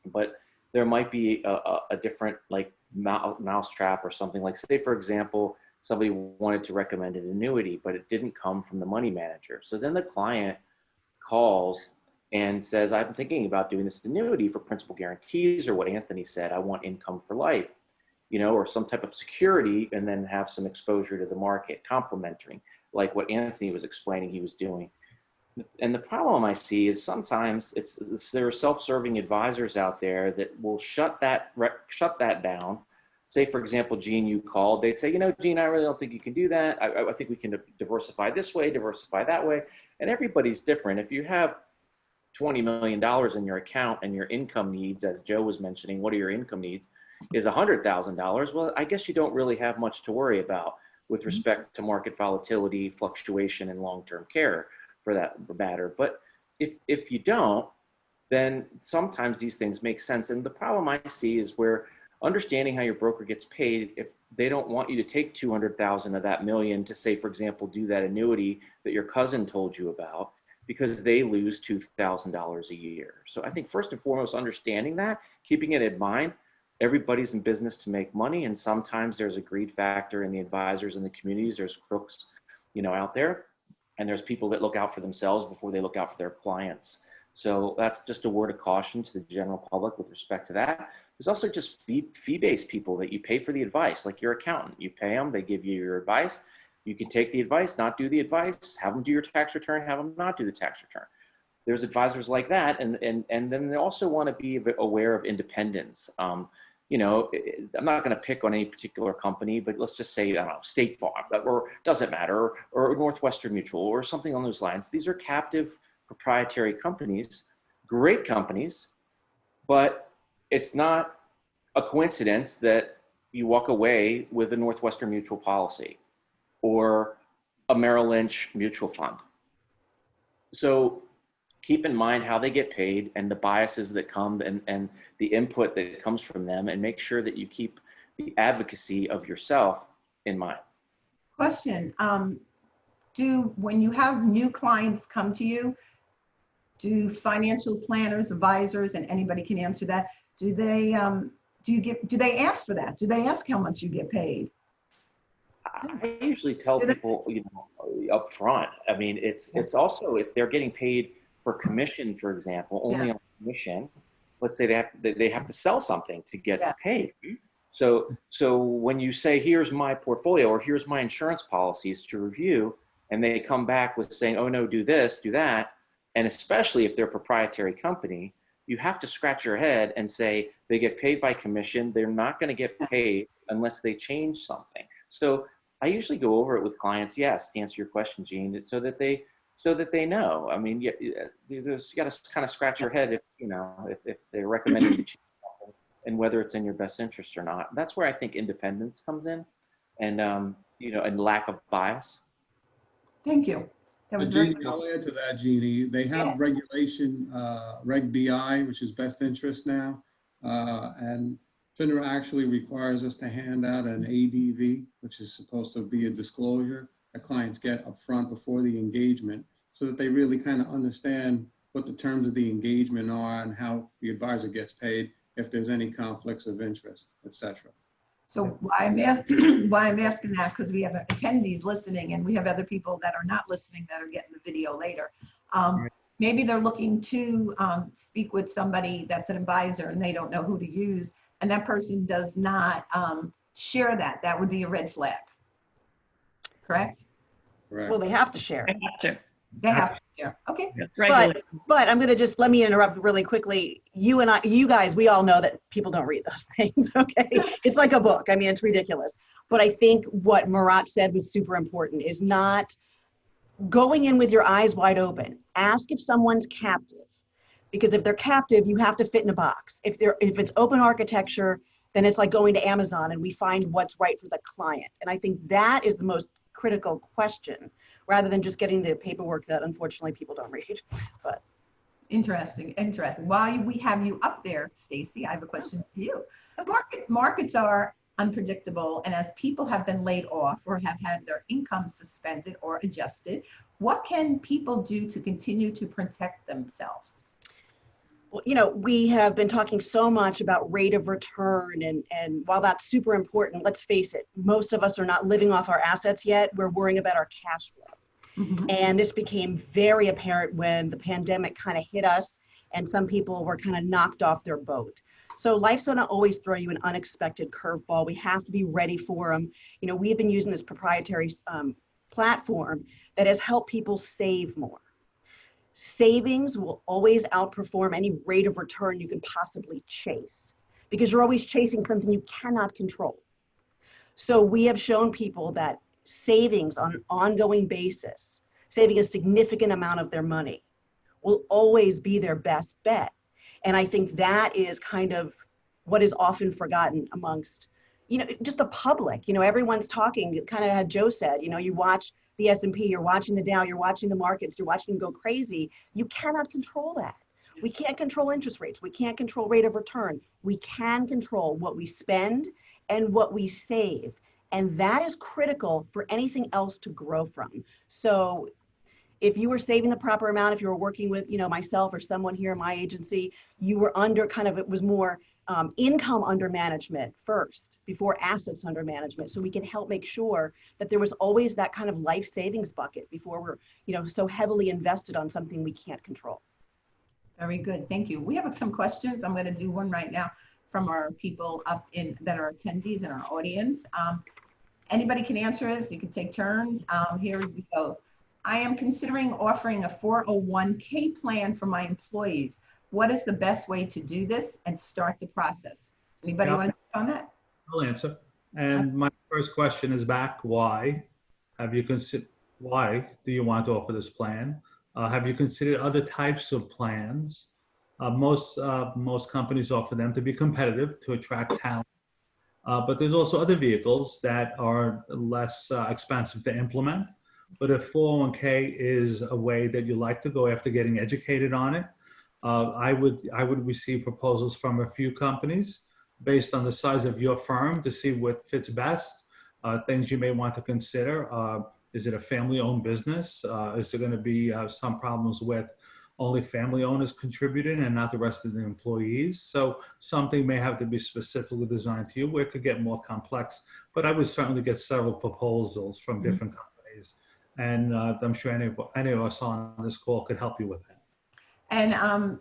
But there might be a different, like, mousetrap or something. Like, say, for example, somebody wanted to recommend an annuity, but it didn't come from the money manager. So then the client calls and says, I'm thinking about doing this annuity for principal guarantees, or what Anthony said, I want income for life, you know, or some type of security, and then have some exposure to the market, complementing, like what Anthony was explaining he was doing. And the problem I see is sometimes there are self-serving advisors out there that will shut that down. Say, for example, Gene, you called, they'd say, you know, Gene, I really don't think you can do that. I think we can diversify this way, diversify that way. And everybody's different. If you have $20 million in your account and your income needs, as Joe was mentioning, what are your income needs, is $100,000. Well, I guess you don't really have much to worry about with respect to market volatility, fluctuation, and long-term care, for that matter. But if you don't, then sometimes these things make sense. And the problem I see is where understanding how your broker gets paid, if they don't want you to take 200,000 of that million to, say, for example, do that annuity that your cousin told you about, because they lose $2,000 a year. So I think first and foremost, understanding that, keeping it in mind, everybody's in business to make money. And sometimes there's a greed factor in the advisors and the communities. There's crooks, you know, out there. And there's people that look out for themselves before they look out for their clients. So that's just a word of caution to the general public with respect to that. There's also just fee-based people that you pay for the advice, like your accountant. You pay them, they give you your advice. You can take the advice, not do the advice, have them do your tax return, have them not do the tax return. There's advisors like that. And then they also want to be aware of independence. You know, I'm not going to pick on any particular company, but let's just say, I don't know, State Farm, or doesn't matter, or Northwestern Mutual, or something on those lines. These are captive proprietary companies, great companies, but it's not a coincidence that you walk away with a Northwestern Mutual policy or a Merrill Lynch mutual fund. So keep in mind how they get paid and the biases that come and the input that comes from them, and make sure that you keep the advocacy of yourself in mind. Question, when you have new clients come to you, do financial planners, advisors, and anybody can answer that, do they ask for that? Do they ask how much you get paid? I usually tell people, you know, up front. I mean, it's also, if they're getting paid for commission, for example, only on commission, let's say they have to sell something to get paid. So when you say, here's my portfolio, or here's my insurance policies to review, and they come back with saying, oh no, do this, do that, and especially if they're a proprietary company, you have to scratch your head and say, they get paid by commission, they're not going to get paid unless they change something. So I usually go over it with clients, yes, to answer your question, Gene, so that they know. I mean, you got to kind of scratch your head if they're recommending you change something, and whether it's in your best interest or not. That's where I think independence comes in, and and lack of bias. Thank you. That was Jeannie, I'll add to that, Jeannie. They have regulation, Reg BI, which is best interest now, and FINRA actually requires us to hand out an ADV, which is supposed to be a disclosure that clients get up front before the engagement, so that they really kind of understand what the terms of the engagement are and how the advisor gets paid, if there's any conflicts of interest, etc. So why I'm asking that, because we have attendees listening, and we have other people that are not listening that are getting the video later. Maybe they're looking to speak with somebody that's an advisor and they don't know who to use, and that person does not share that. That would be a red flag. Correct? Correct. Well, they have to share. I have to. They have to share. Okay. Regularly. But I'm going to just, let me interrupt really quickly. You guys, we all know that people don't read those things, okay? It's like a book. I mean, it's ridiculous. But I think what Murat said was super important, is not going in with your eyes wide open. Ask if someone's captive, because if they're captive, you have to fit in a box. If it's open architecture, then it's like going to Amazon and we find what's right for the client. And I think that is the most critical question, rather than just getting the paperwork that unfortunately people don't read. But Interesting. While we have you up there, Stacey, I have a question for you. Markets are unpredictable, and as people have been laid off or have had their income suspended or adjusted, what can people do to continue to protect themselves? well, we have been talking so much about rate of return, and while that's super important, let's face it, most of us are not living off our assets yet. We're worrying about our cash flow. Mm-hmm. And this became very apparent when the pandemic kind of hit us and some people were kind of knocked off their boat. So life's going to always throw you an unexpected curveball. We have to be ready for them. We have been using this proprietary platform that has helped people save more. Savings will always outperform any rate of return you can possibly chase, because you're always chasing something you cannot control. So we have shown people that savings on an ongoing basis, saving a significant amount of their money, will always be their best bet. And I think that is kind of what is often forgotten amongst, just the public. Everyone's talking, kind of had Joe said, you watch the S&P, you're watching the Dow, you're watching the markets, you're watching them go crazy. You cannot control that. We can't control interest rates. We can't control rate of return. We can control what we spend and what we save. And that is critical for anything else to grow from. So if you were saving the proper amount, if you were working with, myself or someone here in my agency, you were under it was more income under management first before assets under management. So we can help make sure that there was always that kind of life savings bucket before we're, so heavily invested on something we can't control. Very good. Thank you. We have some questions. I'm going to do one right now from our people that are attendees in our audience. Anybody can answer this. You can take turns. Here we go. I am considering offering a 401k plan for my employees. What is the best way to do this and start the process? Anybody want to talk on that? I'll answer. And my first question is back, why? Why do you want to offer this plan? Have you considered other types of plans? Most companies offer them to be competitive, to attract talent. But there's also other vehicles that are less expensive to implement. But if 401k is a way that you like to go after getting educated on it, I would receive proposals from a few companies based on the size of your firm to see what fits best. Things you may want to consider. Is it a family-owned business? Is there going to be some problems with only family owners contributing and not the rest of the employees? So something may have to be specifically designed to you, where it could get more complex. But I would certainly get several proposals from different companies. And I'm sure any of us on this call could help you with that. And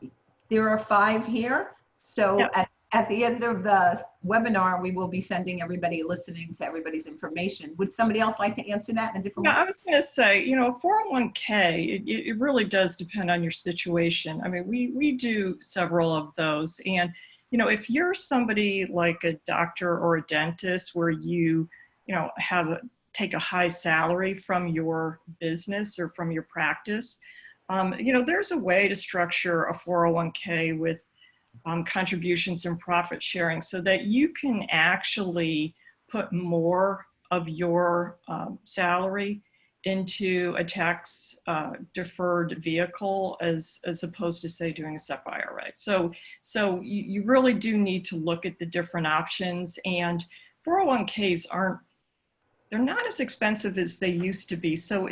there are 5 here. So Yep. At the end of the webinar, we will be sending everybody listening to everybody's information. Would somebody else like to answer that in a different way? Yeah, I was going to say, 401k, it really does depend on your situation. I mean, we do several of those. And, if you're somebody like a doctor or a dentist where you, take a high salary from your business or from your practice, there's a way to structure a 401k with contributions and profit sharing so that you can actually put more of your salary into a tax deferred vehicle as opposed to, say, doing a SEP IRA. So you really do need to look at the different options, and 401ks they're not as expensive as they used to be. So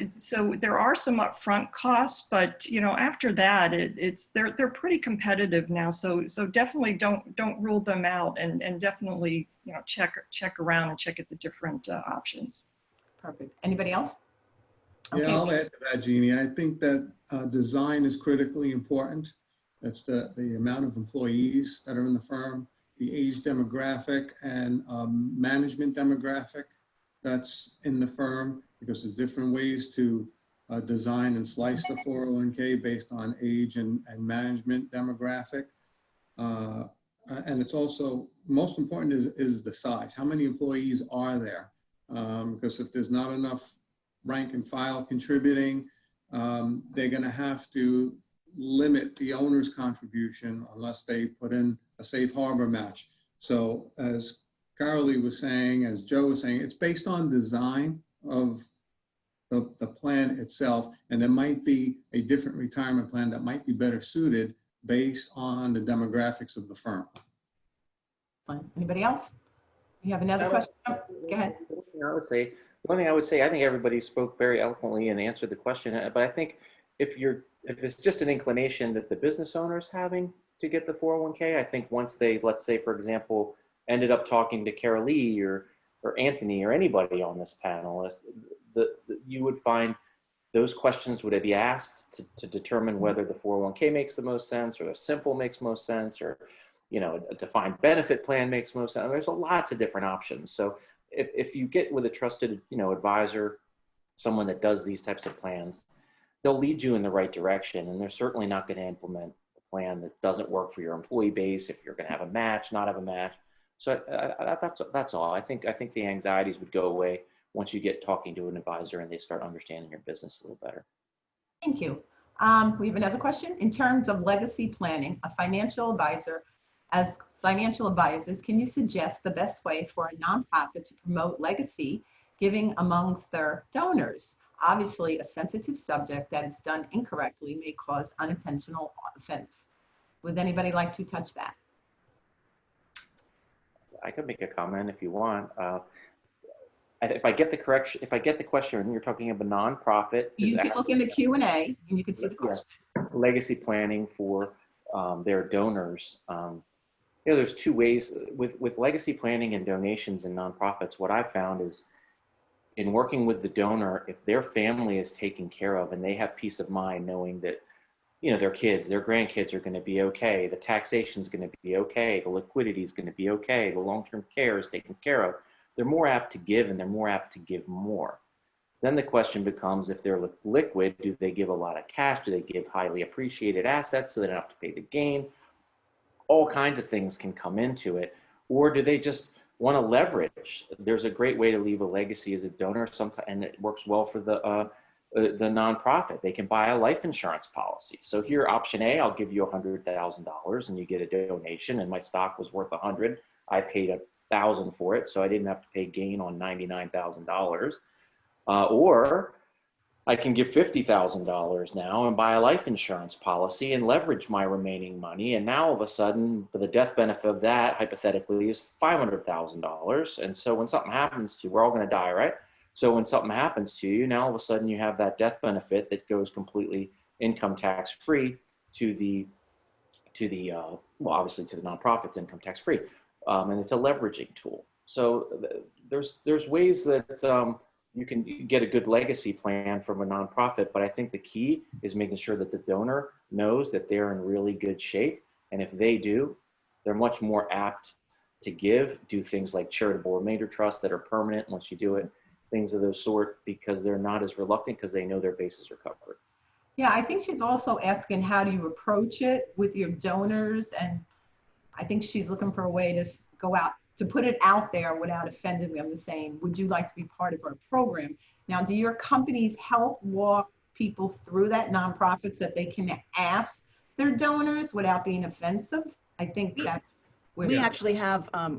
there are some upfront costs, but after that, they're pretty competitive now. So definitely don't rule them out, and definitely check around and check at the different options. Perfect. Anybody else? Yeah, I'll add to that, Jeannie. I think that design is critically important. That's the amount of employees that are in the firm, the age demographic, and management demographic that's in the firm, because there's different ways to design and slice the 401k based on age and management demographic. And it's also, most important is the size. How many employees are there? Because if there's not enough rank and file contributing, they're going to have to limit the owner's contribution unless they put in a safe harbor match. So as Carolee was saying, as Joe was saying, it's based on design of the plan itself, and there might be a different retirement plan that might be better suited based on the demographics of the firm. Fine. Anybody else? You have another question? Oh, go ahead. One thing I would say, I think everybody spoke very eloquently and answered the question, but I think if it's just an inclination that the business owner is having to get the 401k, I think once they, let's say, for example, ended up talking to Carolee or Anthony or anybody on this panel, you would find those questions would be asked to determine whether the 401k makes the most sense, or a simple makes most sense, or a defined benefit plan makes most sense. There's lots of different options. So if you get with a trusted advisor, someone that does these types of plans, they'll lead you in the right direction, and they're certainly not going to implement a plan that doesn't work for your employee base if you're going to have a match, not have a match. So that's all. I think the anxieties would go away once you get talking to an advisor and they start understanding your business a little better. Thank you. We have another question. In terms of legacy planning, as financial advisors, can you suggest the best way for a nonprofit to promote legacy giving amongst their donors? Obviously, a sensitive subject that is done incorrectly may cause unintentional offense. Would anybody like to touch that? I could make a comment if you want. If I get the question, and you're talking about nonprofit. You can look in the Q&A and you can see the question. Legacy planning for their donors. There's two ways with legacy planning and donations in nonprofits. What I've found is, in working with the donor, if their family is taken care of and they have peace of mind knowing that their kids, their grandkids are going to be okay, the taxation is going to be okay, the liquidity is going to be okay, the long-term care is taken care of, they're more apt to give, and they're more apt to give more. Then the question becomes, if they're liquid, do they give a lot of cash? Do they give highly appreciated assets so they don't have to pay the gain? All kinds of things can come into it. Or do they just want to leverage? There's a great way to leave a legacy as a donor, and it works well for the nonprofit. They can buy a life insurance policy. So here, option A, I'll give you $100,000 and you get a donation, and my stock was worth 100. I paid $1,000 for it, so I didn't have to pay gain on $99,000. Or I can give $50,000 now and buy a life insurance policy and leverage my remaining money. And now all of a sudden, the death benefit of that hypothetically is $500,000. And so when something happens to you, we're all going to die, right? So when something happens to you, now all of a sudden you have that death benefit that goes completely income tax free to obviously to the nonprofits, income tax free. And it's a leveraging tool. So there's ways that you can get a good legacy plan from a nonprofit, but I think the key is making sure that the donor knows that they're in really good shape. And if they do, they're much more apt to do things like charitable remainder trusts that are permanent once you do it, things of those sort, because they're not as reluctant because they know their bases are covered. Yeah, I think she's also asking, how do you approach it with your donors? And I think she's looking for a way to go out, to put it out there without offending them, and saying, would you like to be part of our program? Now, do your companies help walk people through that, nonprofits, that they can ask their donors without being offensive? I think that's where we actually have, I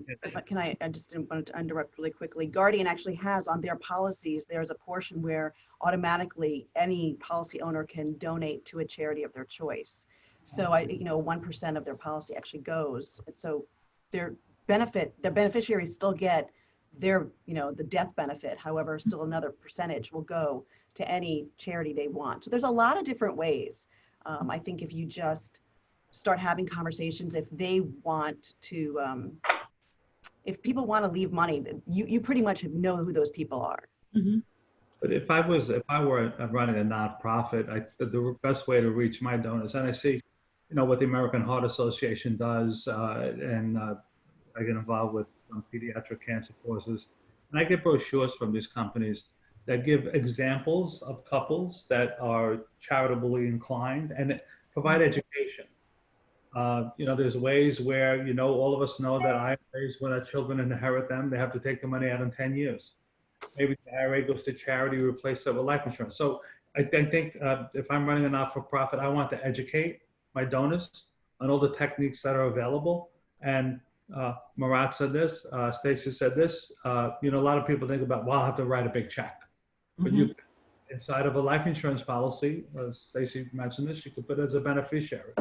just didn't want to interrupt really quickly. Guardian actually has on their policies, there's a portion where automatically any policy owner can donate to a charity of their choice. So 1% of their policy actually goes. And so the beneficiaries still get their, the death benefit. However, still another percentage will go to any charity they want. So there's a lot of different ways. I think if you just start having conversations, if they want to, if people want to leave money, you pretty much know who those people are. Mm-hmm. But if I were running a nonprofit, the best way to reach my donors, and I see, what the American Heart Association does, and I get involved with some pediatric cancer causes, and I get brochures from these companies. that give examples of couples that are charitably inclined and provide education. There's ways where, all of us know that IRAs, when our children inherit them, they have to take the money out in 10 years. Maybe the IRA goes to charity, replace it with life insurance. So I think if I'm running a not-for-profit, I want to educate my donors on all the techniques that are available. And Murat said this, Stacey said this, a lot of people think about, well, I'll have to write a big check. But you, inside of a life insurance policy, as Stacey mentioned this, you could put it as a beneficiary,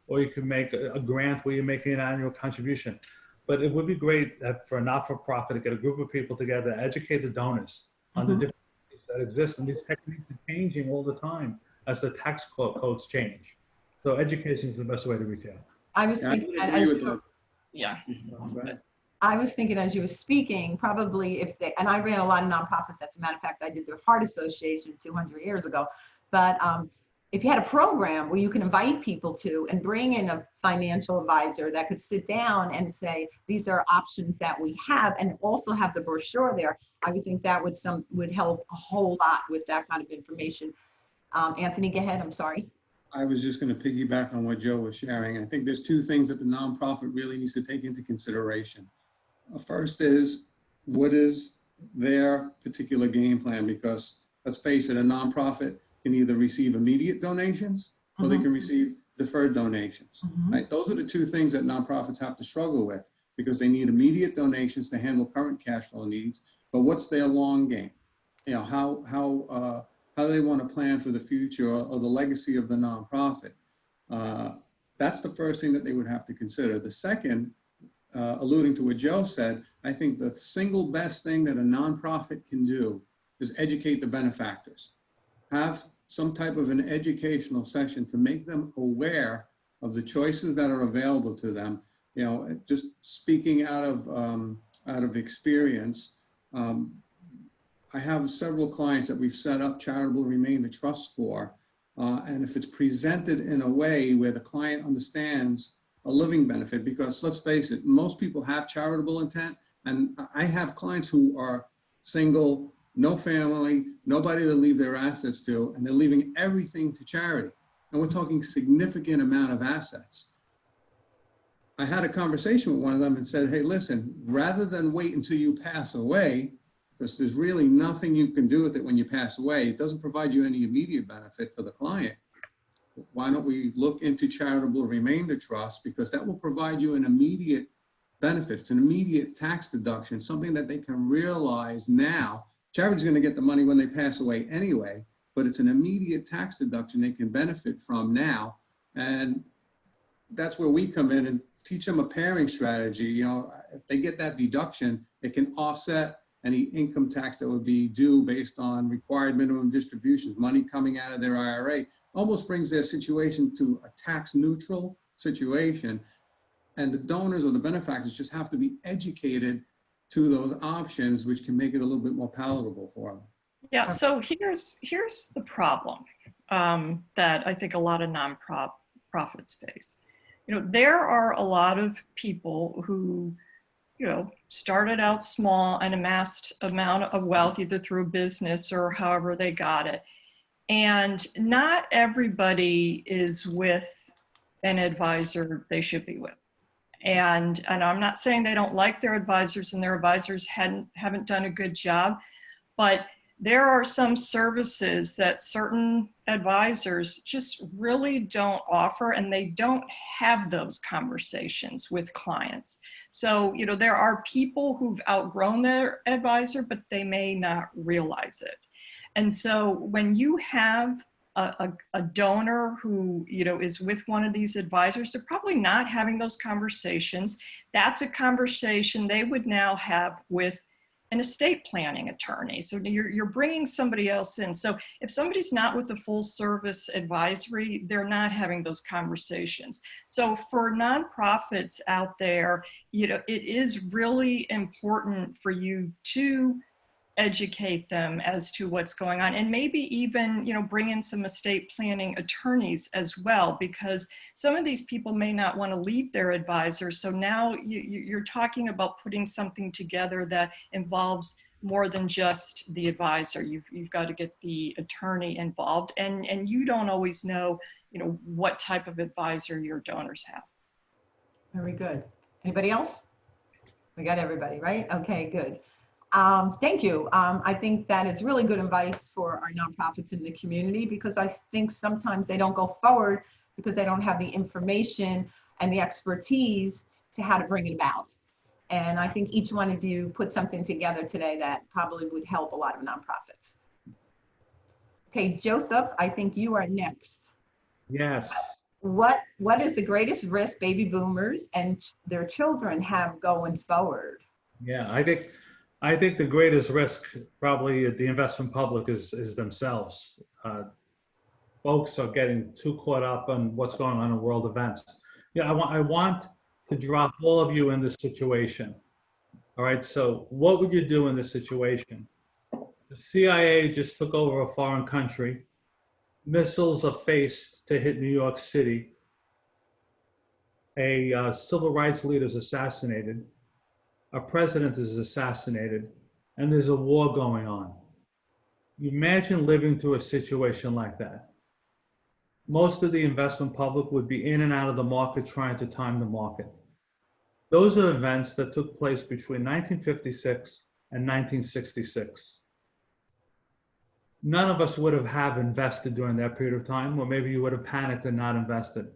or you could make a grant where you're making an annual contribution. But it would be great that for a not-for-profit to get a group of people together, educate the donors on the different techniques that exist. And these techniques are changing all the time as the tax codes change. So education is the best way to reach out. I was thinking, I was thinking as you were speaking, probably and I ran a lot of nonprofits. As a matter of fact, I did the Heart Association 200 years ago. But if you had a program where you can invite people to and bring in a financial advisor that could sit down and say, these are options that we have, and also have the brochure there, I would think that would help a whole lot with that kind of information. Anthony, go ahead. I'm sorry. I was just going to piggyback on what Joe was sharing. I think there's two things that the nonprofit really needs to take into consideration. First is, what is their particular game plan? Because let's face it, a nonprofit can either receive immediate donations or they can receive deferred donations. Right? Those are the two things that nonprofits have to struggle with, because they need immediate donations to handle current cash flow needs. But what's their long game? How do they want to plan for the future or the legacy of the nonprofit? That's the first thing that they would have to consider. The second, alluding to what Joe said, I think the single best thing that a nonprofit can do is educate the benefactors. Have some type of an educational session to make them aware of the choices that are available to them. Just speaking out of experience, I have several clients that we've set up Charitable Remain the Trust for. And if it's presented in a way where the client understands a living benefit, because let's face it, most people have charitable intent. And I have clients who are single, no family, nobody to leave their assets to, and they're leaving everything to charity. And we're talking significant amount of assets. I had a conversation with one of them and said, hey, listen, rather than wait until you pass away, because there's really nothing you can do with it when you pass away, it doesn't provide you any immediate benefit for the client. Why don't we look into Charitable Remainder Trust, because that will provide you an immediate benefit. It's an immediate tax deduction, something that they can realize now. Charity's going to get the money when they pass away anyway, but it's an immediate tax deduction they can benefit from now. And that's where we come in and teach them a pairing strategy. If they get that deduction, it can offset any income tax that would be due based on required minimum distributions, money coming out of their IRA. Almost brings their situation to a tax neutral situation. And the donors or the benefactors just have to be educated to those options, which can make it a little bit more palatable for them. Yeah, so here's the problem that I think a lot of nonprofits face. There are a lot of people who, started out small and amassed amount of wealth either through business or however they got it. And not everybody is with an advisor they should be with. And I'm not saying they don't like their advisors and their advisors haven't done a good job, but there are some services that certain advisors just really don't offer, and they don't have those conversations with clients. So, there are people who've outgrown their advisor, but they may not realize it. And so when you have a donor who, is with one of these advisors, they're probably not having those conversations. That's a conversation they would now have with an estate planning attorney. So you're bringing somebody else in. So if somebody's not with the full service advisory, they're not having those conversations. So for nonprofits out there, it is really important for you to educate them as to what's going on, and maybe even bring in some estate planning attorneys as well, because some of these people may not want to leave their advisor. So now you're talking about putting something together that involves more than just the advisor. You've got to get the attorney involved, and you don't always know, what type of advisor your donors have. Very good. Anybody else? We got everybody, right? Okay, good. Thank you. I think that is really good advice for our nonprofits in the community, because I think sometimes they don't go forward because they don't have the information and the expertise to how to bring it about. And I think each one of you put something together today that probably would help a lot of nonprofits. Okay, Joseph, I think you are next. Yes. What is the greatest risk baby boomers and their children have going forward? Yeah, I think the greatest risk probably at the investment public is themselves. Folks are getting too caught up on what's going on in world events. Yeah, I want to drop all of you in this situation. All right, so what would you do in this situation? The CIA just took over a foreign country. Missiles are faced to hit New York City. A civil rights leader is assassinated. A president is assassinated, and there's a war going on. You imagine living through a situation like that. Most of the investment public would be in and out of the market trying to time the market. Those are events that took place between 1956 and 1966. None of us would have invested during that period of time, or maybe you would have panicked and not invested.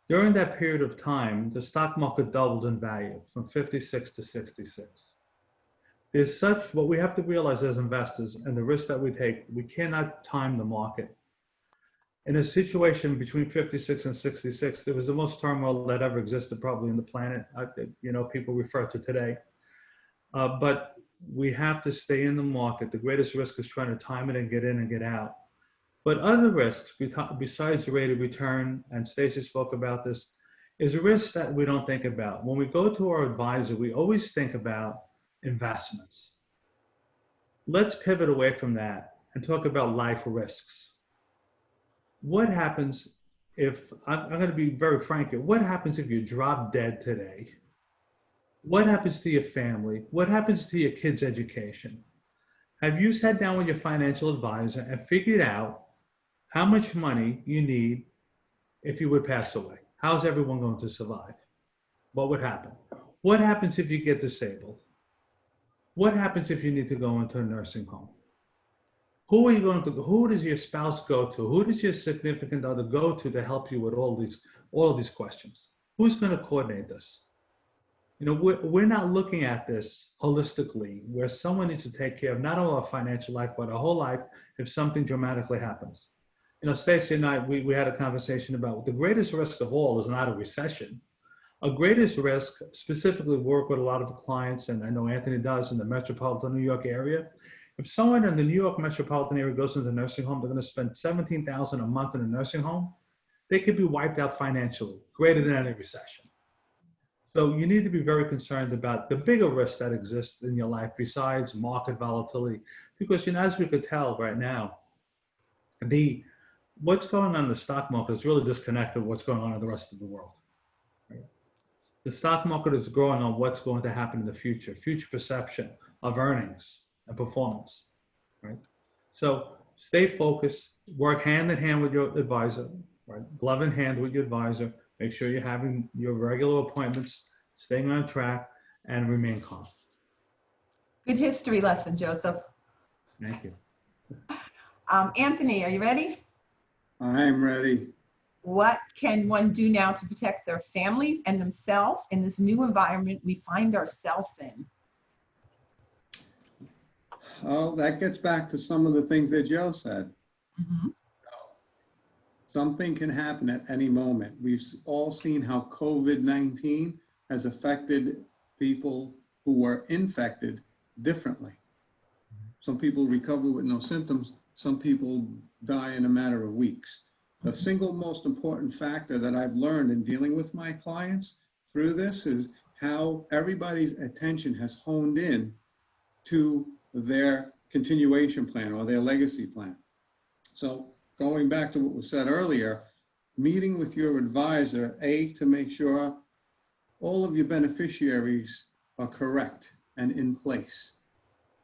During that period of time, the stock market doubled in value from 56 to 66. There's what we have to realize as investors, and the risk that we take, we cannot time the market. In a situation between 56 and 66, there was the most turmoil that ever existed probably on the planet. People refer to today. But we have to stay in the market. The greatest risk is trying to time it and get in and get out. But other risks, besides the rate of return, and Stacey spoke about this, is a risk that we don't think about. When we go to our advisor, we always think about investments. Let's pivot away from that and talk about life risks. What happens if, I'm going to be very frank here, what happens if you drop dead today? What happens to your family? What happens to your kids' education? Have you sat down with your financial advisor and figured out how much money you need if you would pass away? How's everyone going to survive? What would happen? What happens if you get disabled? What happens if you need to go into a nursing home? Who are you going to go? Who does your spouse go to? Who does your significant other go to help you with all of these questions? Who's going to coordinate this? We're not looking at this holistically, where someone needs to take care of not only our financial life, but our whole life if something dramatically happens. Stacey and I, we had a conversation about the greatest risk of all is not a recession. A greatest risk, specifically work with a lot of the clients, and I know Anthony does in the metropolitan New York area. If someone in the New York metropolitan area goes into a nursing home, they're going to spend $17,000 a month in a nursing home. They could be wiped out financially, greater than any recession. So you need to be very concerned about the bigger risks that exist in your life besides market volatility, because as we could tell right now, what's going on in the stock market is really disconnected with what's going on in the rest of the world. Right? The stock market is growing on what's going to happen in the future perception of earnings and performance, right? So stay focused, work hand in hand with your advisor, right? Glove in hand with your advisor. Make sure you're having your regular appointments, staying on track, and remain calm. Good history lesson, Joseph. Thank you. Anthony, are you ready? I'm ready. What can one do now to protect their families and themselves in this new environment we find ourselves in? Oh, that gets back to some of the things that Joe said. Mm-hmm. Something can happen at any moment. We've all seen how COVID-19 has affected people who were infected differently. Some people recover with no symptoms. Some people die in a matter of weeks. The single most important factor that I've learned in dealing with my clients through this is how everybody's attention has honed in to their continuation plan or their legacy plan. So going back to what was said earlier, meeting with your advisor, to make sure all of your beneficiaries are correct and in place.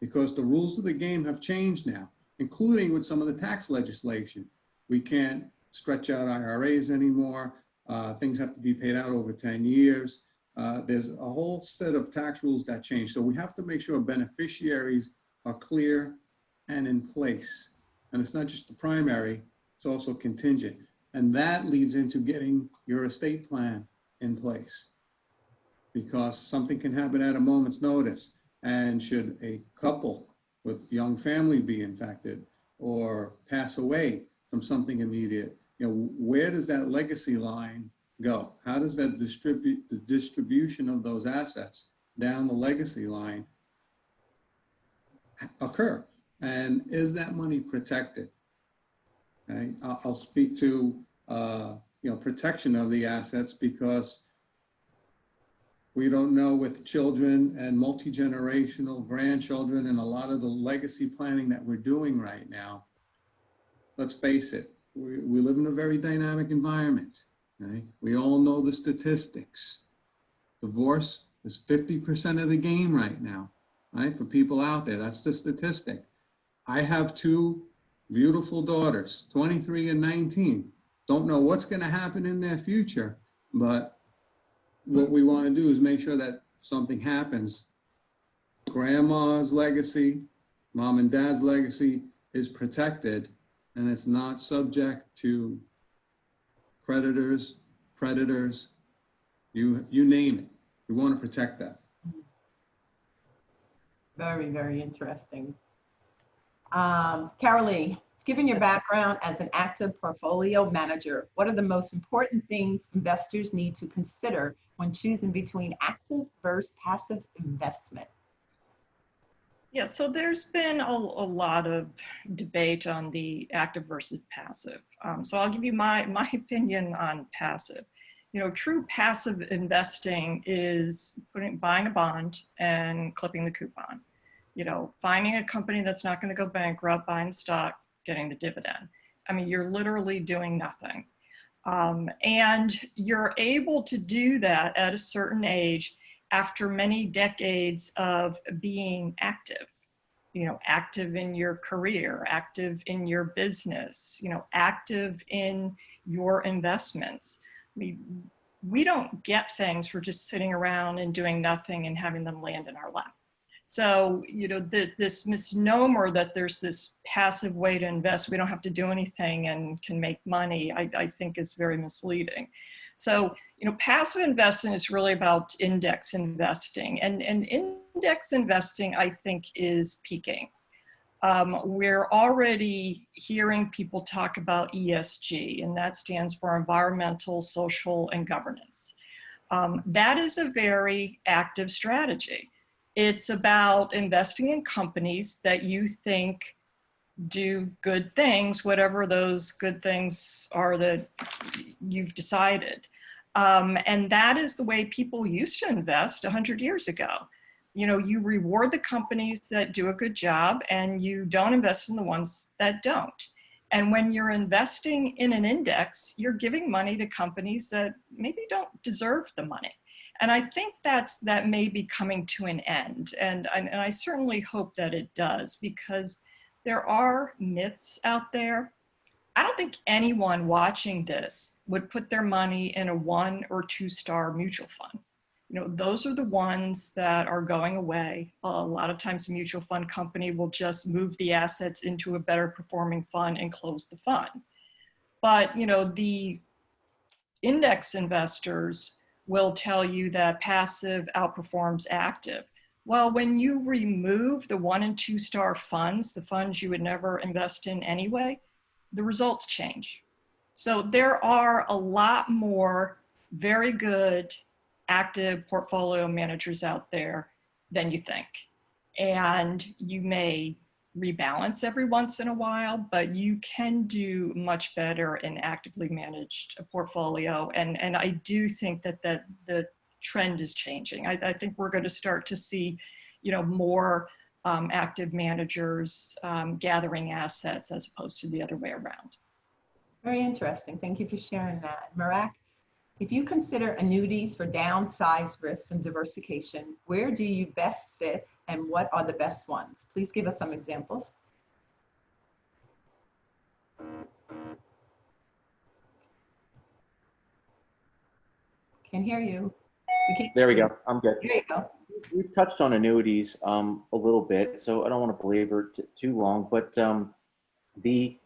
because the rules of the game have changed now, including with some of the tax legislation. We can't stretch out IRAs anymore. Things have to be paid out over 10 years. There's a whole set of tax rules that change. So we have to make sure beneficiaries are clear and in place. And it's not just the primary, it's also contingent. And that leads into getting your estate plan in place, because something can happen at a moment's notice. And should a couple with young family be infected or pass away from something immediate, where does that legacy line go? How does that the distribution of those assets down the legacy line occur? And is that money protected? Okay. I'll speak to protection of the assets, because we don't know with children and multi-generational grandchildren and a lot of the legacy planning that we're doing right now. Let's face it, we live in a very dynamic environment. Okay? We all know the statistics. Divorce is 50% of the game right now, right? For people out there, that's the statistic. I have two beautiful daughters, 23 and 19. Don't know what's going to happen in their future, but what we want to do is make sure that something happens, grandma's legacy, mom and dad's legacy is protected, and it's not subject to creditors, predators, you name it. We want to protect that. Very, very interesting. Carolee, given your background as an active portfolio manager, what are the most important things investors need to consider when choosing between active versus passive investment? Yeah, so there's been a lot of debate on the active versus passive. So I'll give you my opinion on passive. True passive investing is buying a bond and clipping the coupon. Finding a company that's not going to go bankrupt, buying stock, getting the dividend. I mean, you're literally doing nothing. And you're able to do that at a certain age after many decades of being active, active in your career, active in your business, active in your investments. We don't get things for just sitting around and doing nothing and having them land in our lap. So, this misnomer that there's this passive way to invest, we don't have to do anything and can make money, I think is very misleading. So, passive investing is really about index investing, and index investing, I think, is peaking. We're already hearing people talk about ESG, and that stands for environmental, social, and governance. That is a very active strategy. It's about investing in companies that you think do good things, whatever those good things are that you've decided. And that is the way people used to invest 100 years ago. You reward the companies that do a good job and you don't invest in the ones that don't. And when you're investing in an index, you're giving money to companies that maybe don't deserve the money. And I think that may be coming to an end. And I certainly hope that it does, because there are myths out there. I don't think anyone watching this would put their money in a 1 or 2 star mutual fund. Those are the ones that are going away. A lot of times a mutual fund company will just move the assets into a better performing fund and close the fund. But, the index investors will tell you that passive outperforms active. Well, when you remove the 1 and 2 star funds, the funds you would never invest in anyway, the results change. So there are a lot more very good active portfolio managers out there than you think. And you may rebalance every once in a while, but you can do much better in actively managed portfolio. And I do think that the trend is changing. I think we're going to start to see, more active managers gathering assets as opposed to the other way around. Very interesting. Thank you for sharing that. Marak, if you consider annuities for downside risks and diversification, where do you best fit and what are the best ones? Please give us some examples. Can't hear you. There we go. I'm good. There you go. We've touched on annuities a little bit, so I don't want to belabor too long, but the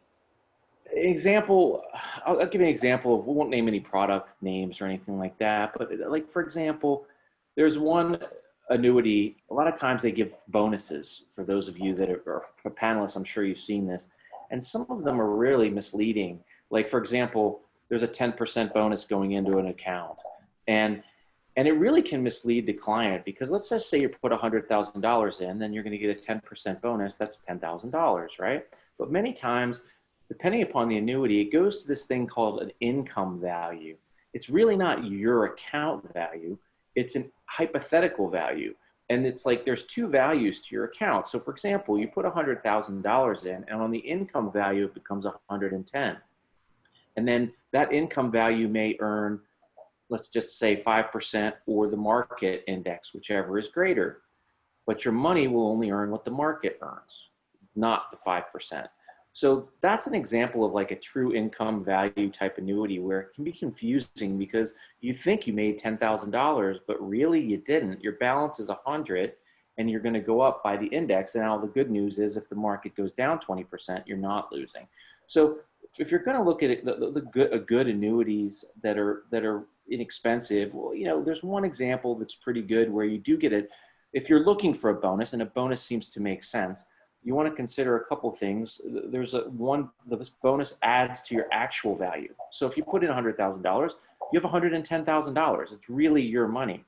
example, I'll give you an example of, we won't name any product names or anything like that, but like, for example, there's one annuity, a lot of times they give bonuses. For those of you that are panelists, I'm sure you've seen this, and some of them are really misleading. Like, for example, there's a 10% bonus going into an account, and it really can mislead the client, because let's just say you put $100,000 in, then you're going to get a 10% bonus. That's $10,000, right? But many times, depending upon the annuity, it goes to this thing called an income value. It's really not your account value. It's an hypothetical value. And it's like there's two values to your account. So for example, you put $100,000 in, and on the income value, it becomes 110. And then that income value may earn, let's just say 5%, or the market index, whichever is greater. But your money will only earn what the market earns, not the 5%. So that's an example of like a true income value type annuity, where it can be confusing because you think you made $10,000, but really you didn't. Your balance is 100, and you're going to go up by the index. And now the good news is, if the market goes down 20%, you're not losing. So if you're going to look at it, the good annuities that are inexpensive, well, you know, there's one example that's pretty good where you do get it. If you're looking for a bonus, and a bonus seems to make sense, you want to consider a couple things. There's this bonus adds to your actual value. So if you put in $100,000, you have $110,000. It's really your money.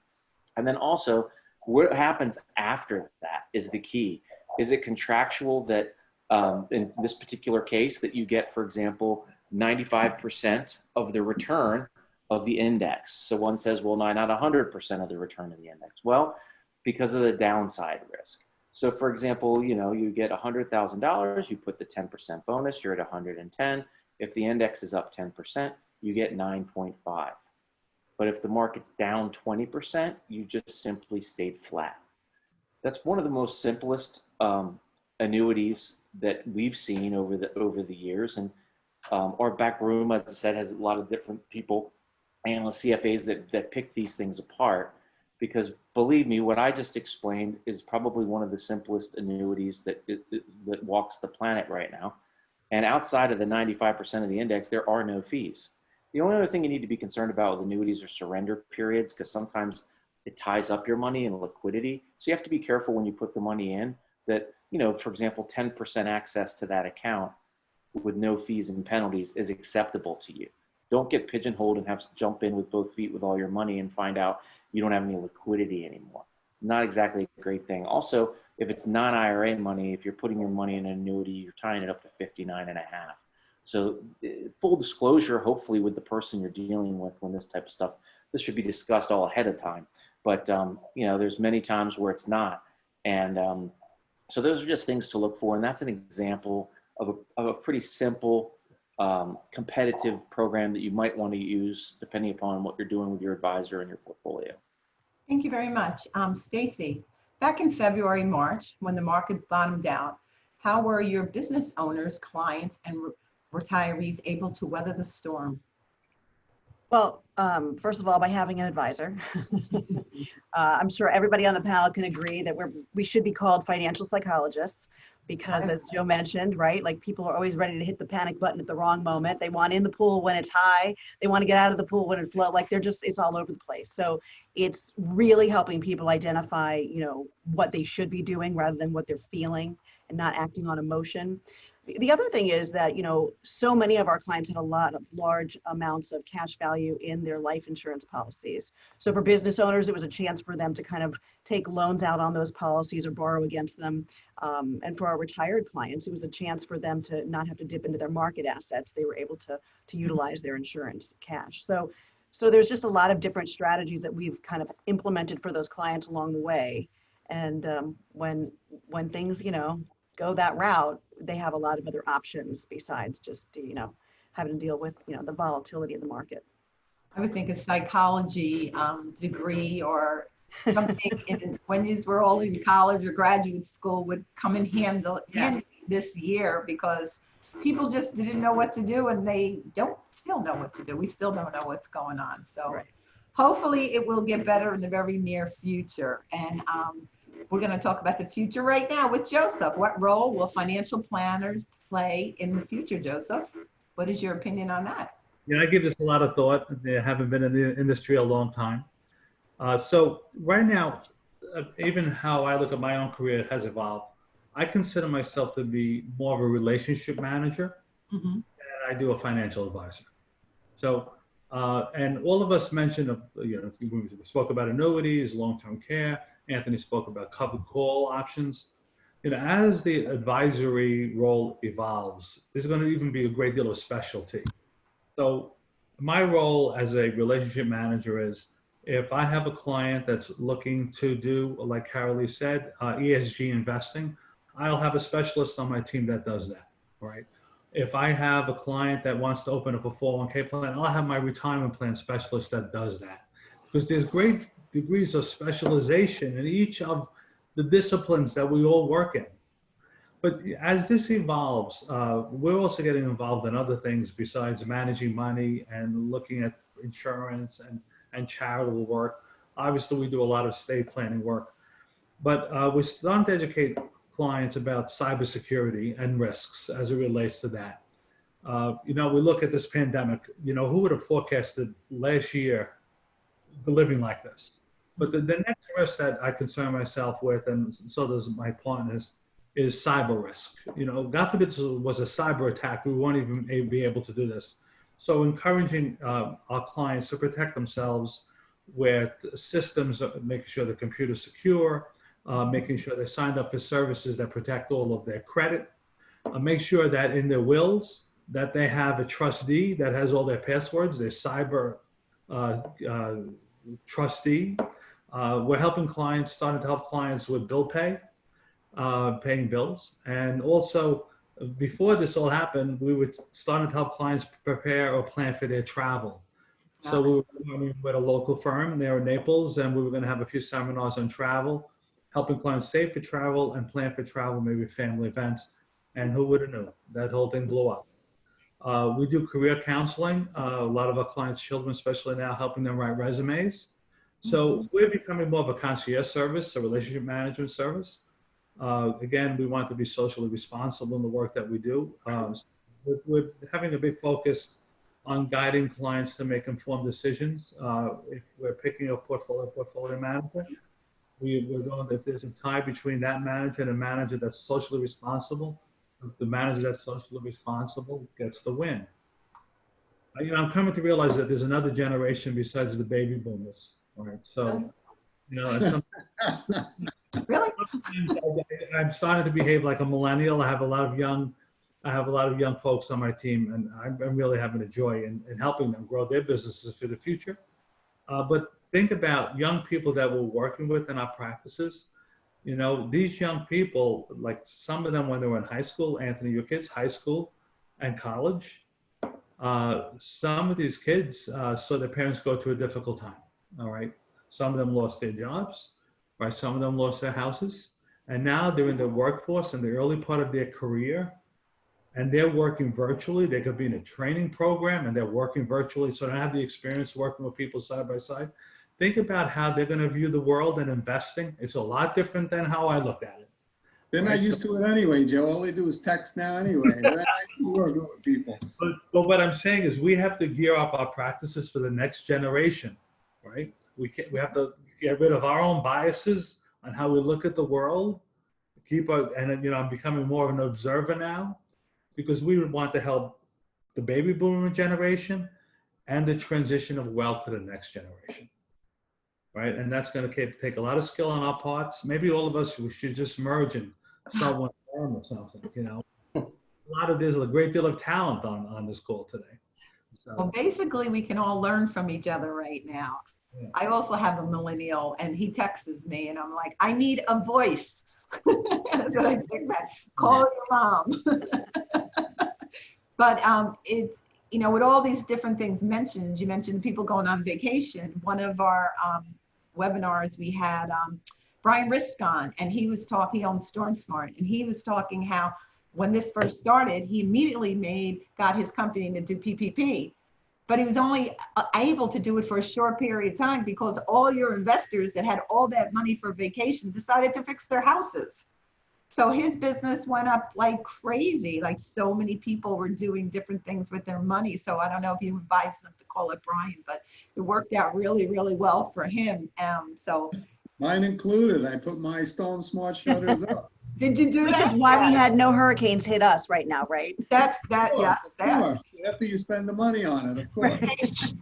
And then also, what happens after that is the key. Is it contractual that, in this particular case, that you get, for example, 95% of the return of the index? So one says, well, no, not 100% of the return of the index. Well, because of the downside risk. So for example, you know, you get $100,000, you put the 10% bonus, you're at 110. If the index is up 10%, you get 9.5. But if the market's down 20%, you just simply stayed flat. That's one of the most simplest annuities that we've seen over the years. And our back room, as I said, has a lot of different people, analysts, CFAs that pick these things apart. Because believe me, what I just explained is probably one of the simplest annuities that walks the planet right now. And outside of the 95% of the index, there are no fees. The only other thing you need to be concerned about with annuities are surrender periods, because sometimes it ties up your money and liquidity. So you have to be careful when you put the money in that, you know, for example, 10% access to that account with no fees and penalties is acceptable to you. Don't get pigeonholed and have to jump in with both feet with all your money and find out you don't have any liquidity anymore. Not exactly a great thing. Also, if it's non-IRA money, if you're putting your money in an annuity, you're tying it up to 59.5. So full disclosure, hopefully with the person you're dealing with when this type of stuff, this should be discussed all ahead of time. But, you know, there's many times where it's not. And so those are just things to look for. And that's an example of a pretty simple, competitive program that you might want to use depending upon what you're doing with your advisor and your portfolio. Thank you very much. Stacey, back in February, March, when the market bottomed out, how were your business owners, clients, and retirees able to weather the storm? Well, first of all, by having an advisor. I'm sure everybody on the panel can agree that we should be called financial psychologists, because as Joe mentioned, right, like people are always ready to hit the panic button at the wrong moment. They want in the pool when it's high. They want to get out of the pool when it's low. Like it's all over the place. So it's really helping people identify, you know, what they should be doing rather than what they're feeling, and not acting on emotion. The other thing is that, you know, so many of our clients had a lot of large amounts of cash value in their life insurance policies. So for business owners, it was a chance for them to kind of take loans out on those policies or borrow against them. And for our retired clients, it was a chance for them to not have to dip into their market assets. They were able to utilize their insurance cash. So there's just a lot of different strategies that we've kind of implemented for those clients along the way. And when things, you know, go that route, they have a lot of other options besides just, you know, having to deal with, you know, the volatility of the market. I would think a psychology degree or something when you were all in college or graduate school would come in handy this year, because people just didn't know what to do, and they don't still know what to do. We still don't know what's going on. So Right. hopefully it will get better in the very near future. And we're going to talk about the future right now with Joseph. What role will financial planners play in the future, Joseph? What is your opinion on that? Yeah, I give this a lot of thought. I haven't been in the industry a long time. So right now, even how I look at my own career has evolved. I consider myself to be more of a relationship manager, Mm-hmm. and I do a financial advisor. So, and all of us mentioned, we spoke about annuities, long-term care. Anthony spoke about covered call options. As the advisory role evolves, there's going to even be a great deal of specialty. So my role as a relationship manager is, if I have a client that's looking to do, like Carolee said, ESG investing, I'll have a specialist on my team that does that, right? If I have a client that wants to open up a 401k plan, I'll have my retirement plan specialist that does that. Because there's great degrees of specialization in each of the disciplines that we all work in. But as this evolves, we're also getting involved in other things besides managing money and looking at insurance and charitable work. Obviously, we do a lot of estate planning work. But we're starting to educate clients about cybersecurity and risks as it relates to that. We look at this pandemic, who would have forecasted last year living like this? But the next risk that I concern myself with, and so does my partners, is cyber risk. God forbid this was a cyber attack, we won't even be able to do this. So encouraging our clients to protect themselves with systems, making sure the computer's secure, making sure they signed up for services that protect all of their credit, make sure that in their wills that they have a trustee that has all their passwords, their cyber trustee. We're starting to help clients with bill pay, paying bills. And also, before this all happened, we were starting to help clients prepare or plan for their travel. So we were working with a local firm there in Naples, and we were going to have a few seminars on travel, helping clients save for travel and plan for travel, maybe family events. And who would have known? That whole thing blew up. We do career counseling. A lot of our clients' children, especially now, helping them write resumes. So we're becoming more of a concierge service, a relationship management service. Again, we want to be socially responsible in the work that we do. We're having a big focus on guiding clients to make informed decisions. If we're picking a portfolio manager, we're going, if there's a tie between that manager and a manager that's socially responsible, the manager that's socially responsible gets the win. I'm coming to realize that there's another generation besides the baby boomers. All right, so Really? I'm starting to behave like a millennial. I have a lot of young folks on my team, and I'm really having a joy in helping them grow their businesses for the future. But think about young people that we're working with in our practices. These young people, like some of them when they were in high school, Anthony, your kids, high school and college, some of these kids saw their parents go through a difficult time, all right? Some of them lost their jobs, right? Some of them lost their houses. And now they're in the workforce in the early part of their career, and they're working virtually. They could be in a training program and they're working virtually, so they don't have the experience working with people side by side. Think about how they're going to view the world and investing. It's a lot different than how I looked at it. They're not used to it anyway, Joe. All they do is text now anyway. They're not working with people. But what I'm saying is we have to gear up our practices for the next generation, right? We have to get rid of our own biases on how we look at the world. I'm becoming more of an observer now, because we would want to help the baby boomer generation and the transition of wealth to the next generation, right? And that's going to take a lot of skill on our parts. Maybe all of us, we should just merge and start one firm or something, There's a great deal of talent on this call today. So, Well, basically, we can all learn from each other right now. Yeah. I also have a millennial, and he texts me, and I'm like, I need a voice. That's what I think about. Call your mom. But with all these different things mentioned, you mentioned people going on vacation. One of our webinars, we had Brian Risk on, and he was talking, he owns StormSmart, and he was talking how when this first started, he immediately got his company to do PPP, but he was only able to do it for a short period of time because all your investors that had all that money for vacation decided to fix their houses. So his business went up like crazy. Like so many people were doing different things with their money. So I don't know if you advised them to call it Brian, but it worked out really, really well for him. So Mine included. I put my StormSmart shutters up. did you do Which that? is why we had no hurricanes hit us right now, right? That's that. Yeah. Of course. After you spend the money on it, of course.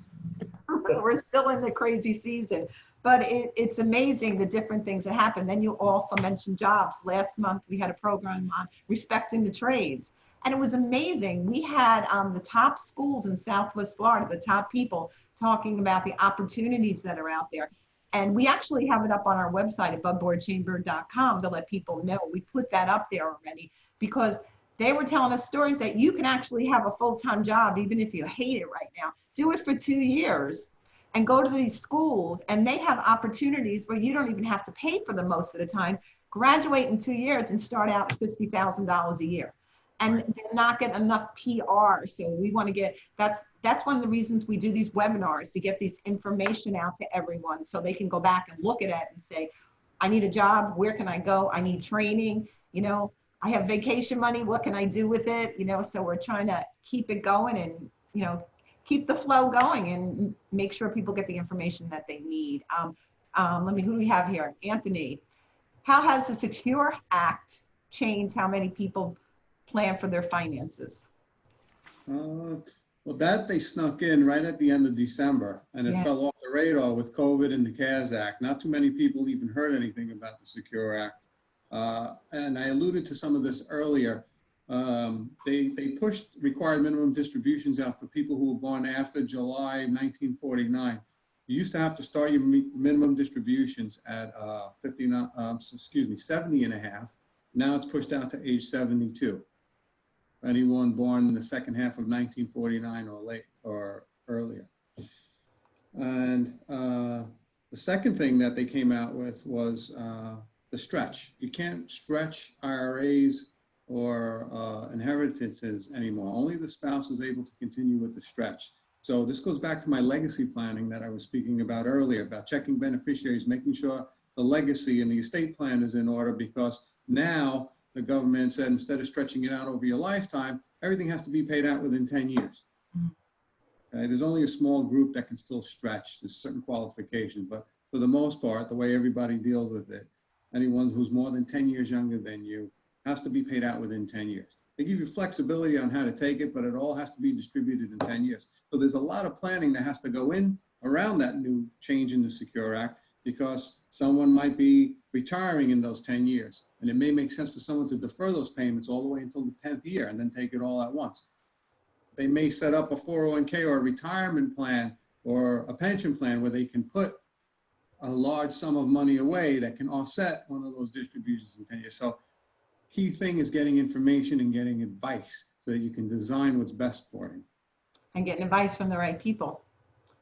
We're still in the crazy season, but it's amazing the different things that happen. Then you also mentioned jobs. Last month we had a program on respecting the trades, and it was amazing. We had the top schools in Southwest Florida, the top people talking about the opportunities that are out there. And we actually have it up on our website at aboveboardchamber.com to let people know. We put that up there already because they were telling us stories that you can actually have a full-time job even if you hate it right now. Do it for 2 years and go to these schools, and they have opportunities where you don't even have to pay for them most of the time. Graduate in 2 years and start out at $50,000 a year. And they're not getting enough PR. So we want to get, that's one of the reasons we do these webinars, to get this information out to everyone so they can go back and look at it and say, I need a job, where can I go? I need training, you know, I have vacation money, what can I do with it? You know, so we're trying to keep it going and, you know, keep the flow going and make sure people get the information that they need. Who do we have here? Anthony, how has the Secure Act changed how many people plan for their finances? Well, that they snuck in right at the end of December, and it fell off the radar with COVID and the CARES Act. Not too many people even heard anything about the Secure Act. And I alluded to some of this earlier. They pushed required minimum distributions out for people who were born after July 1949. You used to have to start your minimum distributions at 70 and a half. Now it's pushed out to age 72. Anyone born in the second half of 1949 or late or earlier. And the second thing that they came out with was the stretch. You can't stretch IRAs or inheritances anymore. Only the spouse is able to continue with the stretch. So this goes back to my legacy planning that I was speaking about earlier, about checking beneficiaries, making sure the legacy and the estate plan is in order, because now the government said instead of stretching it out over your lifetime, everything has to be paid out within 10 years. There's only a small group that can still stretch. There's certain qualifications, but for the most part, the way everybody deals with it, anyone who's more than 10 years younger than you has to be paid out within 10 years. They give you flexibility on how to take it, but it all has to be distributed in 10 years. So there's a lot of planning that has to go in around that new change in the Secure Act, because someone might be retiring in those 10 years. And it may make sense for someone to defer those payments all the way until the 10th year and then take it all at once. They may set up a 401k or a retirement plan or a pension plan where they can put a large sum of money away that can offset one of those distributions in 10 years. So key thing is getting information and getting advice so that you can design what's best for you. And getting advice from the right people,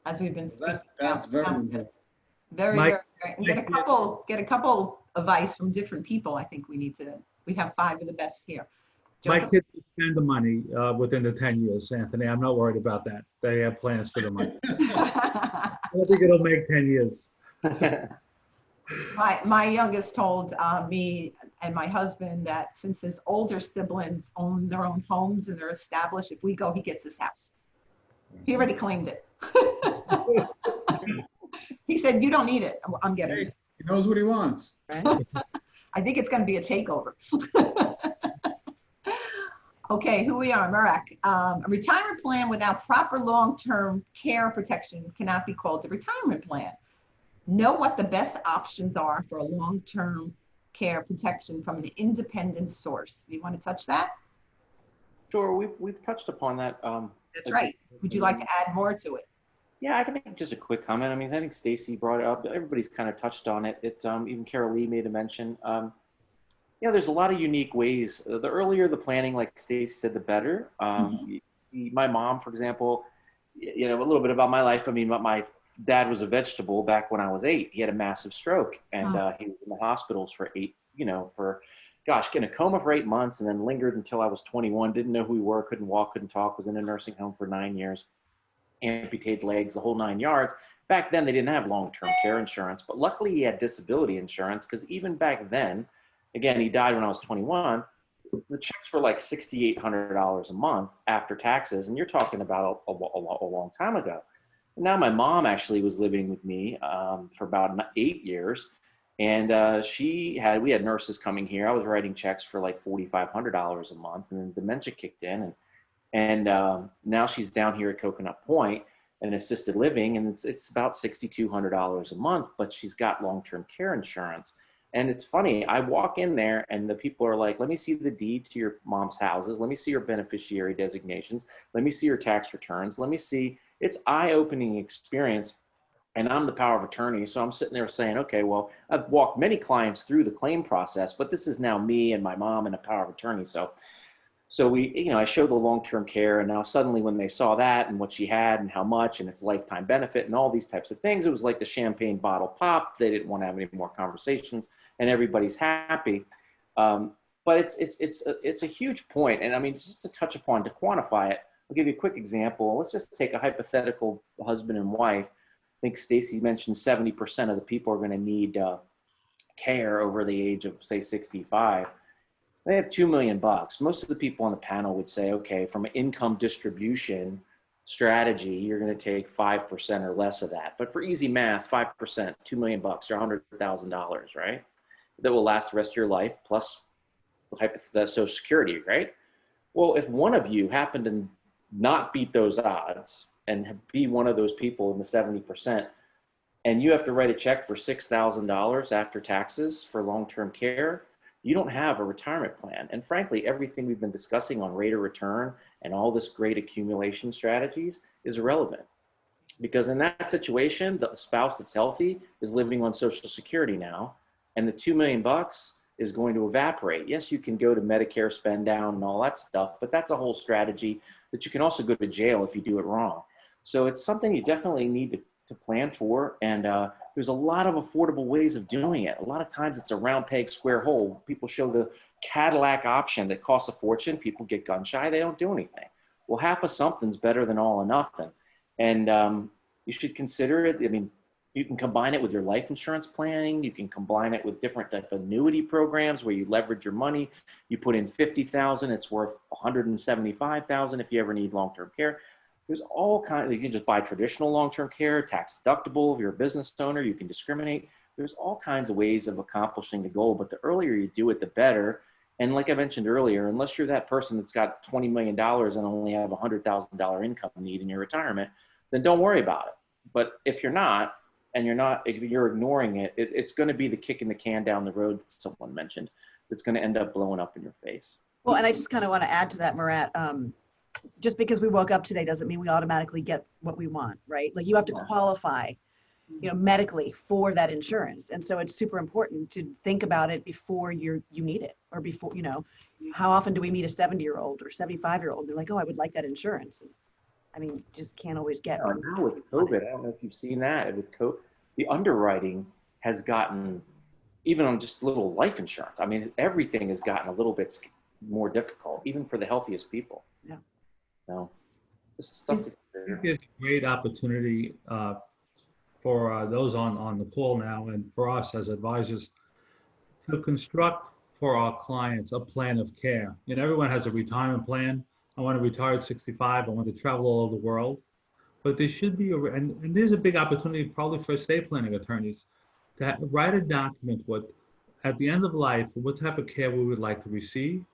as we've been speaking That's about. very important. Very, very, and get a couple advice from different people. I think we have 5 of the best here. My Joseph? kids will spend the money within the 10 years, Anthony. I'm not worried about that. They have plans for the money. I think it'll make 10 years. My youngest told me and my husband that since his older siblings own their own homes and they're established, if we go, he gets his house. He already claimed it. He said, you don't need it. I'm getting it. He knows what he wants. Right? I think it's going to be a takeover. Okay, who we are, Murak. A retirement plan without proper long-term care protection cannot be called a retirement plan. Know what the best options are for a long-term care protection from an independent source. You want to touch that? Sure, we've touched upon that. That's right. Would you like to add more to it? Yeah, I can make just a quick comment. I mean, I think Stacey brought it up. Everybody's kind of touched on it. Even Carol Lee made a mention. There's a lot of unique ways. The earlier the planning, like Stacey said, the better. My mom, for example, a little bit about my life. I mean, my dad was a vegetable back when I was 8. He had a massive stroke, and he was in the hospitals for in a coma for 8 months, and then lingered until I was 21. Didn't know who we were, couldn't walk, couldn't talk, was in a nursing home for 9 years, amputated legs, the whole 9 yards. Back then, they didn't have long-term care insurance, but luckily he had disability insurance, because even back then, again, he died when I was 21, the checks were like $6,800 a month after taxes, and you're talking about a long time ago. Now my mom actually was living with me for about 8 years, and we had nurses coming here. I was writing checks for like $4,500 a month, and then dementia kicked in, and now she's down here at Coconut Point in assisted living, and it's about $6,200 a month, but she's got long-term care insurance. And it's funny, I walk in there and the people are like, let me see the deed to your mom's houses. Let me see your beneficiary designations. Let me see your tax returns. Let me see. It's eye-opening experience. And I'm the power of attorney. So I'm sitting there saying, okay, well, I've walked many clients through the claim process, but this is now me and my mom and a power of attorney. So I showed the long-term care, and now suddenly when they saw that and what she had and how much and its lifetime benefit and all these types of things, it was like the champagne bottle popped. They didn't want to have any more conversations, and everybody's happy. But it's a huge point. And I mean, just to touch upon, to quantify it, I'll give you a quick example. Let's just take a hypothetical husband and wife. I think Stacey mentioned 70% of the people are going to need care over the age of, say, 65. They have $2 million. Most of the people on the panel would say, okay, from an income distribution strategy, you're going to take 5% or less of that. But for easy math, 5%, $2 million, or $100,000, right? That will last the rest of your life, plus the Social Security, right? Well, if one of you happened to not beat those odds and be one of those people in the 70%, and you have to write a check for $6,000 after taxes for long-term care, you don't have a retirement plan. And frankly, everything we've been discussing on rate of return and all this great accumulation strategies is irrelevant. Because in that situation, the spouse that's healthy is living on Social Security now, and the $2 million is going to evaporate. Yes, you can go to Medicare spend down and all that stuff, but that's a whole strategy that you can also go to jail if you do it wrong. So it's something you definitely need to plan for. And there's a lot of affordable ways of doing it. A lot of times it's a round peg, square hole. People show the Cadillac option that costs a fortune. People get gun shy. They don't do anything. Well, half of something's better than all or nothing. And you should consider it. I mean, you can combine it with your life insurance planning. You can combine it with different type of annuity programs where you leverage your money. You put in $50,000, it's worth $175,000 if you ever need long-term care. There's all kinds. You can just buy traditional long-term care, tax deductible. If you're a business owner, you can discriminate. There's all kinds of ways of accomplishing the goal, but the earlier you do it, the better. And like I mentioned earlier, unless you're that person that's got $20 million and only have a $100,000 income need in your retirement, then don't worry about it. But if you're not, and if you're ignoring it, it's going to be the kick in the can down the road that someone mentioned that's going to end up blowing up in your face. Well, and I just kind of want to add to that, Murat. Just because we woke up today doesn't mean we automatically get what we want, right? Like you have to qualify, medically for that insurance. And so it's super important to think about it before you need it, or before, how often do we meet a 70-year-old or 75-year-old? They're like, oh, I would like that insurance. And, I mean, just can't always get. Now with COVID, I don't know if you've seen that. With COVID, the underwriting has gotten, even on just little life insurance, I mean, everything has gotten a little bit more difficult, even for the healthiest people. Yeah. So, just stuff to consider. I think it's a great opportunity for those on the call now, and for us as advisors, to construct for our clients a plan of care. Everyone has a retirement plan. I want to retire at 65. I want to travel all over the world. But there should be, and there's a big opportunity probably for estate planning attorneys to write a document at the end of life, what type of care we would like to receive,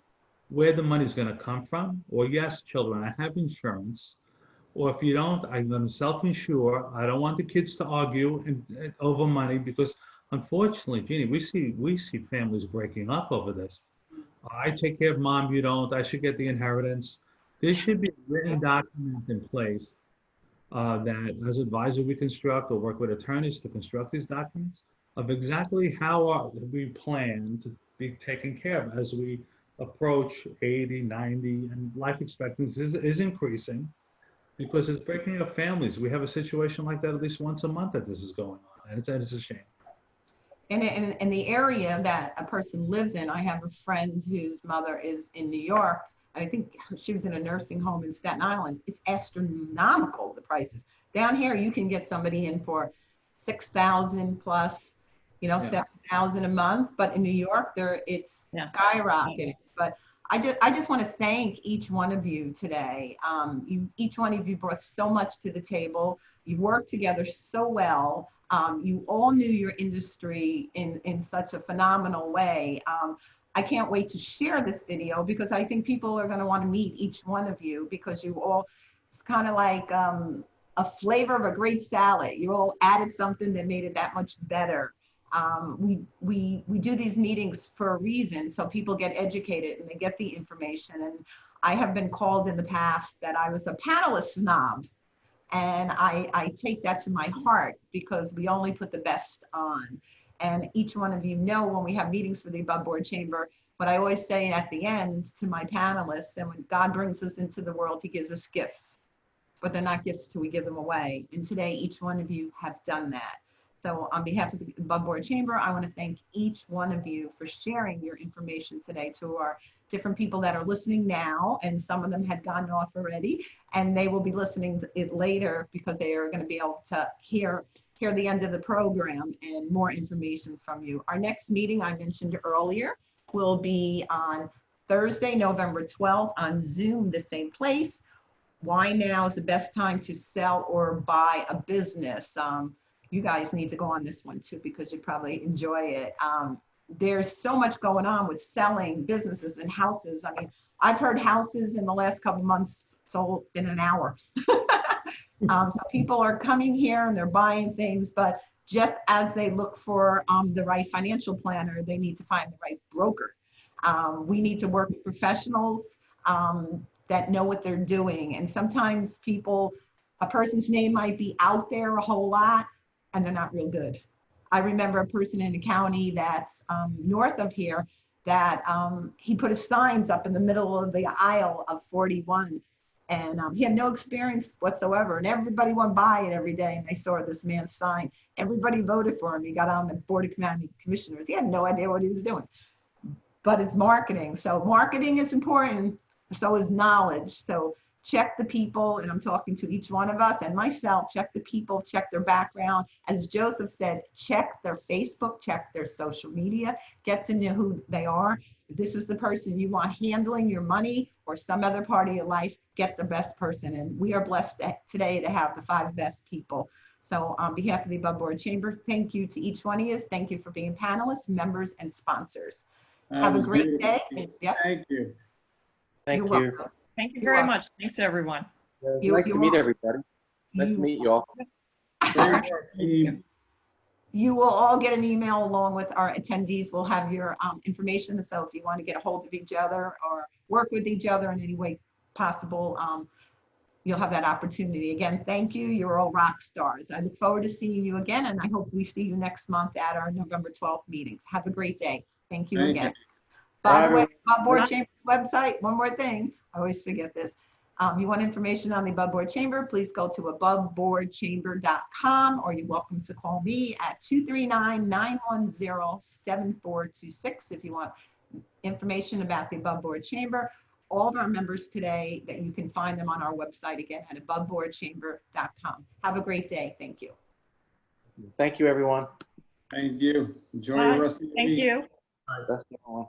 where the money is going to come from, or yes, children, I have insurance, or if you don't, I'm going to self-insure. I don't want the kids to argue over money, because unfortunately, Jeannie, we see families breaking up over this. I take care of mom, you don't, I should get the inheritance. There should be a written document in place that as advisor we construct, or work with attorneys to construct these documents of exactly how we plan to be taken care of as we approach 80, 90, and life expectancy is increasing. because it's breaking up families. We have a situation like that at least once a month that this is going on, and it's a shame. In the area that a person lives in, I have a friend whose mother is in New York. I think she was in a nursing home in Staten Island. It's astronomical, the prices. Down here, you can get somebody in for 6,000 plus, you know, 7,000 a month. But in New York, it's skyrocketing. But I just want to thank each one of you today. Each one of you brought so much to the table. You worked together so well. You all knew your industry in such a phenomenal way. I can't wait to share this video because I think people are going to want to meet each one of you because you all, it's kind of like a flavor of a great salad. You all added something that made it that much better. We do these meetings for a reason, so people get educated and they get the information. And I have been called in the past that I was a panelist snob. And I take that to my heart because we only put the best on. And each one of you know when we have meetings for the Aboveboard Chamber, what I always say at the end to my panelists, and when God brings us into the world, he gives us gifts, but they're not gifts till we give them away. And today, each one of you have done that. So on behalf of the Aboveboard Chamber, I want to thank each one of you for sharing your information today to our different people that are listening now, and some of them had gone off already, and they will be listening to it later because they are going to be able to hear the end of the program and more information from you. Our next meeting, I mentioned earlier, will be on Thursday, November 12th on Zoom, the same place. Why now is the best time to sell or buy a business? You guys need to go on this one too because you probably enjoy it. There's so much going on with selling businesses and houses. I mean, I've heard houses in the last couple months sold in an hour. So people are coming here and they're buying things, but just as they look for the right financial planner, they need to find the right broker. We need to work with professionals that know what they're doing. And sometimes a person's name might be out there a whole lot and they're not real good. I remember a person in the county that's north of here that he put his signs up in the middle of the aisle of 41. And he had no experience whatsoever. And everybody went by it every day and they saw this man's sign. Everybody voted for him. He got on the Board of County Commissioners. He had no idea what he was doing. But it's marketing. So marketing is important. So is knowledge. So check the people, and I'm talking to each one of us and myself, check the people, check their background. As Joseph said, check their Facebook, check their social media, get to know who they are. If this is the person you want handling your money or some other part of your life, get the best person. And we are blessed today to have the 5 best people. So on behalf of the Aboveboard Chamber, thank you to each one of you. Thank you for being panelists, members, and sponsors. Have a great day. Yes. Thank you. Thank You're you. welcome. Thank you very much. Thanks, everyone. It was nice to meet everybody. Nice to meet you all. Thank you. You will all get an email along with our attendees. We'll have your information. So if you want to get a hold of each other or work with each other in any way possible, you'll have that opportunity. Again, thank you. You're all rock stars. I look forward to seeing you again, and I hope we see you next month at our November 12th meeting. Have a great day. Thank you again. By the way, Aboveboard Chamber website, one more thing. I always forget this. You want information on the Aboveboard Chamber, please go to aboveboardchamber.com, or you're welcome to call me at 239-910-7426 if you want information about the Aboveboard Chamber. All of our members today, that you can find them on our website again at aboveboardchamber.com. Have a great day. Thank you. Thank you, everyone. Thank you. Enjoy Bye. the rest of your week. Thank you. Best of everyone.